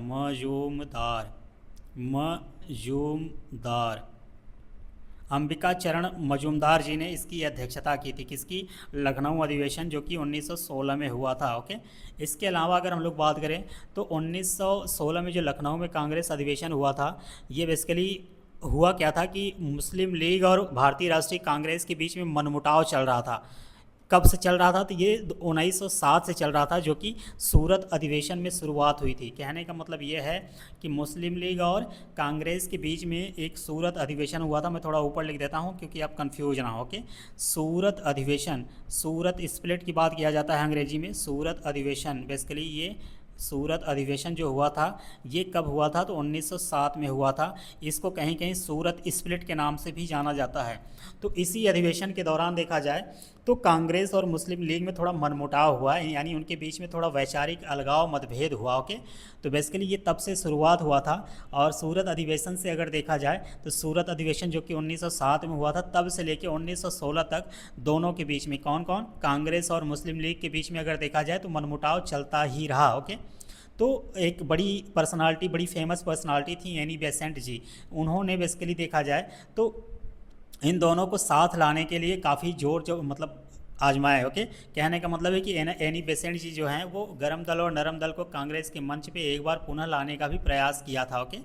अंबिका चरण मजूमदार जी ने इसकी अध्यक्षता की थी। किसकी? लखनऊ अधिवेशन, जो कि 1916 में हुआ था। ओके, इसके अलावा अगर हम लोग बात करें तो 1916 में जो लखनऊ में कांग्रेस अधिवेशन हुआ था, ये बेसिकली हुआ क्या था कि मुस्लिम लीग और भारतीय राष्ट्रीय कांग्रेस के बीच में मनमुटाव चल रहा था। कब से चल रहा था? तो ये 1907 से चल रहा था, जो कि सूरत अधिवेशन में शुरुआत हुई थी। कहने का मतलब ये है कि मुस्लिम लीग और कांग्रेस के बीच में एक सूरत अधिवेशन हुआ था। मैं थोड़ा ऊपर लिख देता हूँ क्योंकि आप कंफ्यूज ना हो। ओके, सूरत अधिवेशन, सूरत स्प्लिट की बात किया जाता है अंग्रेजी में, सूरत अधिवेशन। बेसिकली ये सूरत अधिवेशन जो हुआ था ये कब हुआ था? तो 1907 में हुआ था। इसको कहीं कहीं सूरत स्प्लिट के नाम से भी जाना जाता है। तो इसी अधिवेशन के दौरान देखा जाए तो कांग्रेस और मुस्लिम लीग में थोड़ा मनमुटाव हुआ, यानी उनके बीच में थोड़ा वैचारिक अलगाव मतभेद हुआ। ओके, तो बेसिकली ये तब से शुरुआत हुआ था। और सूरत अधिवेशन से अगर देखा जाए तो सूरत अधिवेशन जो कि 1907 में हुआ था, तब से लेकर 1916 तक दोनों के बीच में कौन कौन, कांग्रेस और मुस्लिम लीग के बीच में अगर देखा जाए तो मनमुटाव चलता ही रहा। ओके, तो एक बड़ी पर्सनालिटी, बड़ी फेमस पर्सनालिटी थी एनी बेसेंट जी। उन्होंने बेसिकली देखा जाए तो इन दोनों को साथ लाने के लिए काफ़ी जोर जो मतलब आजमाया। ओके, कहने का मतलब है कि एनी बेसेंट जी जो हैं वो गरम दल और नरम दल को कांग्रेस के मंच पे एक बार पुनः लाने का भी प्रयास किया था। ओके,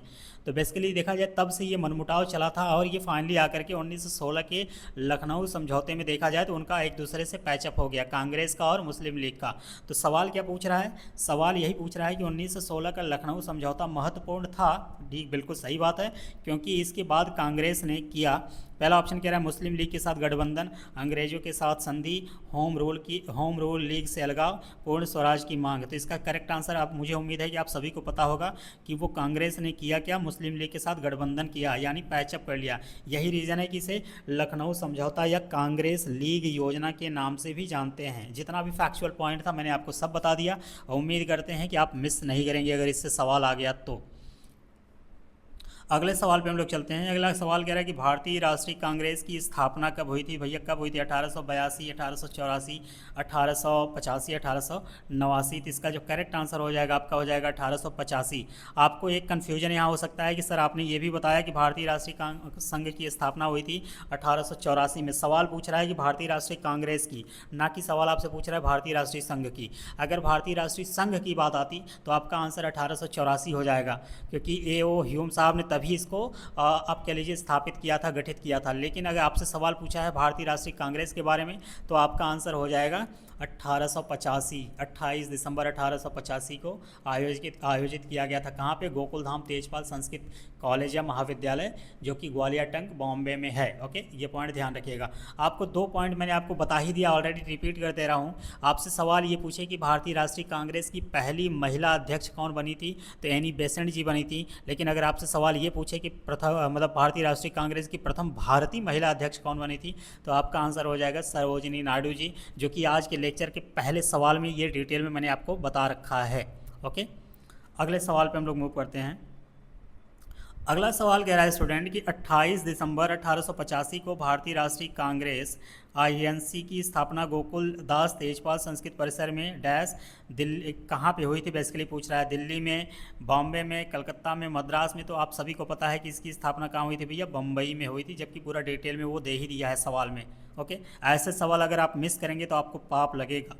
तो बेसिकली देखा जाए तब से ये मनमुटाव चला था, और ये फाइनली आकर के 1916 के लखनऊ समझौते में देखा जाए तो उनका एक दूसरे से पैचअप हो गया, कांग्रेस का और मुस्लिम लीग का। तो सवाल क्या पूछ रहा है? सवाल यही पूछ रहा है कि 1916 का लखनऊ समझौता महत्वपूर्ण था। ठीक, बिल्कुल सही बात है, क्योंकि इसके बाद कांग्रेस ने किया, पहला ऑप्शन कह रहा है मुस्लिम लीग के साथ गठबंधन, अंग्रेजों के साथ संधि, होम रूल लीग से अलगाव, पूर्ण स्वराज की मांग। तो इसका करेक्ट आंसर, आप मुझे उम्मीद है कि आप सभी को पता होगा कि वो कांग्रेस ने किया क्या, मुस्लिम लीग के साथ गठबंधन किया, यानी पैचअप कर लिया। यही रीज़न है कि इसे लखनऊ समझौता या कांग्रेस लीग योजना के नाम से भी जानते हैं। जितना भी फैक्चुअल पॉइंट था मैंने आपको सब बता दिया और उम्मीद करते हैं कि आप मिस नहीं करेंगे अगर इससे सवाल आ गया तो। अगले सवाल पे हम लोग चलते हैं। अगला सवाल कह रहा है कि भारतीय राष्ट्रीय कांग्रेस की स्थापना कब हुई थी? भैया कब हुई थी? 1882, 1884, 1885, 1889। तो इसका जो करेक्ट आंसर हो जाएगा आपका हो जाएगा 1885। आपको एक कन्फ्यूजन यहाँ हो सकता है कि सर आपने ये भी बताया कि भारतीय राष्ट्रीय संघ की स्थापना हुई थी 1884 में। सवाल पूछ रहा है कि भारतीय राष्ट्रीय कांग्रेस की, ना कि सवाल आपसे पूछ रहा है भारतीय राष्ट्रीय संघ की। अगर भारतीय राष्ट्रीय संघ की बात आती तो आपका आंसर 1884 हो जाएगा, क्योंकि A.O. ह्यूम साहब ने तभी इसको आप कह लीजिए स्थापित किया था, गठित किया था। लेकिन अगर आपसे सवाल पूछा है भारतीय राष्ट्रीय कांग्रेस के बारे में तो आपका आंसर हो जाएगा 1885। 28 दिसंबर 1885 को आयोजित किया गया था। कहाँ पे? गोकुलधाम तेजपाल संस्कृत कॉलेज या महाविद्यालय, जो कि ग्वालियर टंक बॉम्बे में है। ओके, ये पॉइंट ध्यान रखिएगा। आपको 2 पॉइंट मैंने आपको बता ही दिया ऑलरेडी, रिपीट कर दे रहा हूँ। आपसे सवाल ये पूछे कि भारतीय राष्ट्रीय कांग्रेस की पहली महिला अध्यक्ष कौन बनी थी, तो एनी बेसेंट जी बनी थी। लेकिन अगर आपसे सवाल ये पूछे कि भारतीय राष्ट्रीय कांग्रेस की प्रथम भारतीय महिला अध्यक्ष कौन बनी थी, तो आपका आंसर हो जाएगा सरोजिनी नायडू जी, जो कि आज के लेक्चर के पहले सवाल में ये डिटेल में मैंने आपको बता रखा है। ओके, अगले सवाल पे हम लोग मूव करते हैं। अगला सवाल कह रहा है स्टूडेंट कि 28 दिसंबर 1885 को भारतीय राष्ट्रीय कांग्रेस INC की स्थापना गोकुल दास तेजपाल संस्कृत परिसर में डैश दिल्ली कहाँ पे हुई थी बेसिकली पूछ रहा है। दिल्ली में, बॉम्बे में, कलकत्ता में, मद्रास में। तो आप सभी को पता है कि इसकी स्थापना कहाँ हुई थी भैया? बम्बई में हुई थी, जबकि पूरा डिटेल में वो दे ही दिया है सवाल में। ओके, ऐसे सवाल अगर आप मिस करेंगे तो आपको पाप लगेगा।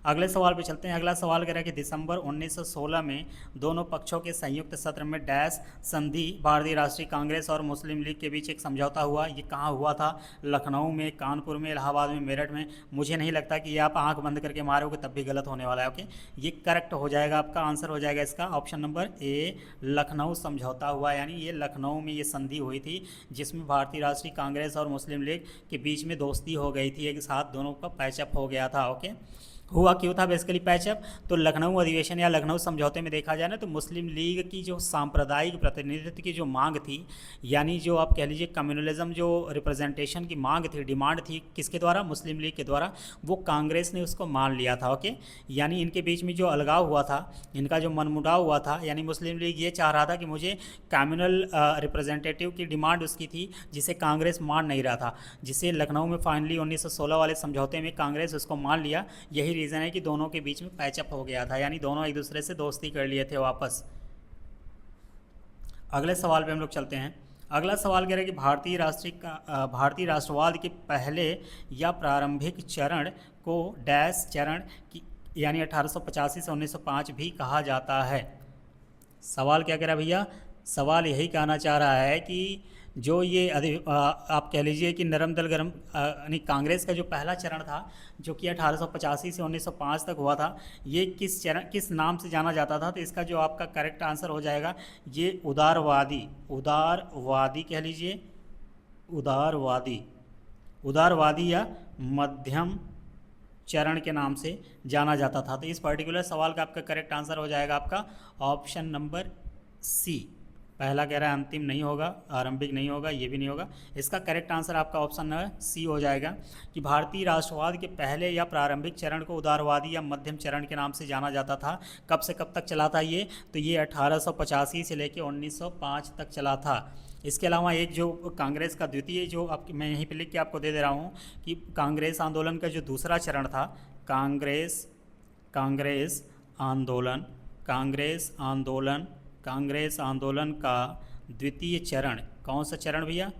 अगले सवाल पे चलते हैं। अगला सवाल कह रहा है कि दिसंबर 1916 में दोनों पक्षों के संयुक्त सत्र में डैश संधि भारतीय राष्ट्रीय कांग्रेस और मुस्लिम लीग के बीच एक समझौता हुआ। ये कहाँ हुआ था? लखनऊ में, कानपुर में, इलाहाबाद में, मेरठ में। मुझे नहीं लगता कि ये आप आंख बंद करके मारोगे तब भी गलत होने वाला है। ओके, ये करेक्ट हो जाएगा, आपका आंसर हो जाएगा इसका ऑप्शन नंबर A, लखनऊ समझौता हुआ। यानी ये लखनऊ में ये संधि हुई थी जिसमें भारतीय राष्ट्रीय कांग्रेस और मुस्लिम लीग के बीच में दोस्ती हो गई थी, एक साथ दोनों का पैचअप हो गया था। ओके, हुआ क्यों था बेसिकली पैचअप? तो लखनऊ अधिवेशन या लखनऊ समझौते में देखा जाए ना तो मुस्लिम लीग की जो सांप्रदायिक प्रतिनिधित्व की जो मांग थी, यानी जो आप कह लीजिए कम्युनलिज्म, जो रिप्रेजेंटेशन की मांग थी, डिमांड थी, किसके द्वारा? मुस्लिम लीग के द्वारा। वो कांग्रेस ने उसको मान लिया था। ओके, यानी इनके बीच में जो अलगाव हुआ था, इनका जो मनमुटाव हुआ था, यानी मुस्लिम लीग ये चाह रहा था कि मुझे कम्युनल रिप्रेजेंटेटिव की डिमांड उसकी थी जिसे कांग्रेस मान नहीं रहा था, जिसे लखनऊ में फाइनली 1916 वाले समझौते में कांग्रेस उसको मान लिया। यही रीज़न है कि दोनों के बीच में पैचअप हो गया था, यानी दोनों एक दूसरे से दोस्ती कर लिए थे वापस। अगले सवाल पे हम लोग चलते हैं। अगला सवाल कह रहे हैं कि भारतीय राष्ट्रवाद के पहले या प्रारंभिक चरण को डैश चरण की, यानी 1885 से 1905 भी कहा जाता है। सवाल क्या कह रहा है भैया? सवाल यही कहना चाह रहा है कि जो ये आप कह लीजिए कि नरम दल गरम यानी कांग्रेस का जो पहला चरण था, जो कि 1885 से 1905 तक हुआ था, ये किस नाम से जाना जाता था? तो इसका जो आपका करेक्ट आंसर हो जाएगा ये उदारवादी कह लीजिए, उदारवादी या मध्यम चरण के नाम से जाना जाता था। तो इस पर्टिकुलर सवाल का आपका करेक्ट आंसर हो जाएगा आपका ऑप्शन नंबर C। पहला कह रहा है अंतिम नहीं होगा, आरंभिक नहीं होगा, ये भी नहीं होगा। इसका करेक्ट आंसर आपका ऑप्शन नंबर C हो जाएगा कि भारतीय राष्ट्रवाद के पहले या प्रारंभिक चरण को उदारवादी या मध्यम चरण के नाम से जाना जाता था। कब से कब तक चला था ये? तो ये 1885 से लेकर 1905 तक चला था। इसके अलावा एक जो कांग्रेस का द्वितीय जो मैं यहीं पे लिख के आपको दे दे रहा हूँ कि कांग्रेस आंदोलन का जो दूसरा चरण था, कांग्रेस आंदोलन का द्वितीय चरण, कौन सा चरण भैया?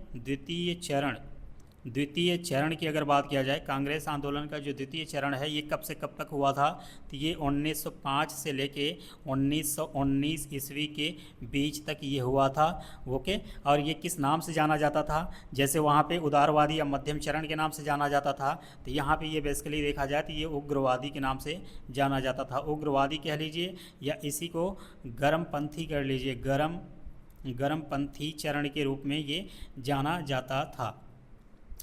द्वितीय चरण की अगर बात किया जाए, कांग्रेस आंदोलन का जो द्वितीय चरण है ये कब से कब तक हुआ था? तो ये 1905 से लेके 1919 ईस्वी के बीच तक ये हुआ था। ओके, और ये किस नाम से जाना जाता था? जैसे वहाँ पे उदारवादी या मध्यम चरण के नाम से जाना जाता था, तो यहाँ पे ये बेसिकली देखा जाए तो ये उग्रवादी के नाम से जाना जाता था। उग्रवादी कह लीजिए या इसी को गरमपंथी कर लीजिए, गरमपंथी चरण के रूप में ये जाना जाता था।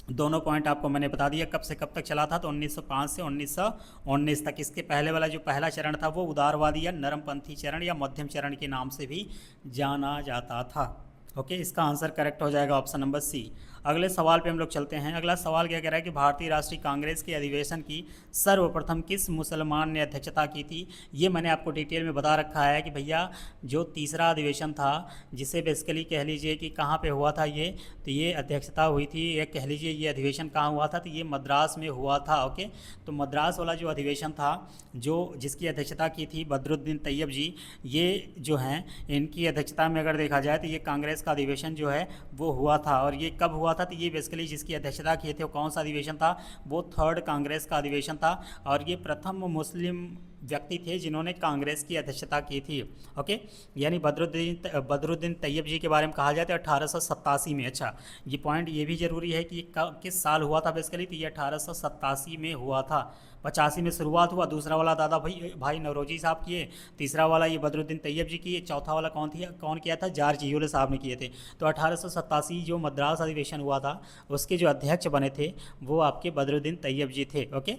दोनों पॉइंट आपको मैंने बता दिया। कब से कब तक चला था, तो 1905 से 1919 तक। इसके पहले वाला जो पहला चरण था वो उदारवादी या नरमपंथी चरण या मध्यम चरण के नाम से भी जाना जाता था। ओके, इसका आंसर करेक्ट हो जाएगा ऑप्शन नंबर सी। अगले सवाल पे हम लोग चलते हैं। अगला सवाल क्या कह रहा है कि भारतीय राष्ट्रीय कांग्रेस के अधिवेशन की सर्वप्रथम किस मुसलमान ने अध्यक्षता की थी। ये मैंने आपको डिटेल में बता रखा है कि भैया जो तीसरा अधिवेशन था, जिसे बेसिकली कह लीजिए कि कहाँ पे हुआ था ये, तो ये अध्यक्षता हुई थी, ये कह लीजिए ये अधिवेशन कहाँ हुआ था, तो ये मद्रास में हुआ था। ओके, तो मद्रास वाला जो अधिवेशन था, जो जिसकी अध्यक्षता की थी बदरुद्दीन तैयब जी, ये जो हैं इनकी अध्यक्षता में अगर देखा जाए तो ये कांग्रेस का अधिवेशन जो है वो हुआ था। और ये कब हुआ था, तो ये बेसिकली जिसकी अध्यक्षता किए थे वो कौन सा अधिवेशन था, वो थर्ड कांग्रेस का अधिवेशन था। और ये प्रथम मुस्लिम व्यक्ति थे जिन्होंने कांग्रेस की अध्यक्षता की थी। ओके, यानी बदरुद्दीन तैयब जी के बारे में कहा जाए तो 1887 में। अच्छा, ये पॉइंट ये भी ज़रूरी है कि किस साल हुआ था बेसिकली, तो ये 1887 में हुआ था। 85 में शुरुआत हुआ, दूसरा वाला दादा भाई नौरोजी साहब किए, तीसरा वाला ये बदरुद्दीन तैयब जी किए, चौथा वाला कौन किया था, जॉर्ज यूले साहब ने किए थे। तो 1887 जो मद्रास अधिवेशन हुआ था उसके जो अध्यक्ष बने थे वो आपके बदरुद्दीन तैयब जी थे। ओके,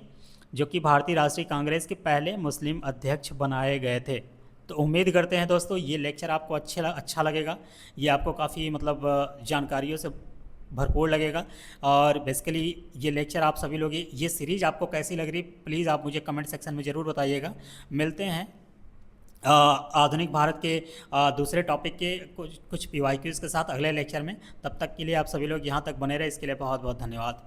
जो कि भारतीय राष्ट्रीय कांग्रेस के पहले मुस्लिम अध्यक्ष बनाए गए थे। तो उम्मीद करते हैं दोस्तों ये लेक्चर आपको अच्छा लगेगा, ये आपको काफ़ी मतलब जानकारियों से भरपूर लगेगा। और बेसिकली ये लेक्चर आप सभी लोग, ये सीरीज़ आपको कैसी लग रही, प्लीज़ आप मुझे कमेंट सेक्शन में ज़रूर बताइएगा। मिलते हैं आधुनिक भारत के दूसरे टॉपिक के कुछ PYQs के साथ अगले लेक्चर में। तब तक के लिए आप सभी लोग यहाँ तक बने रहे, इसके लिए बहुत बहुत धन्यवाद।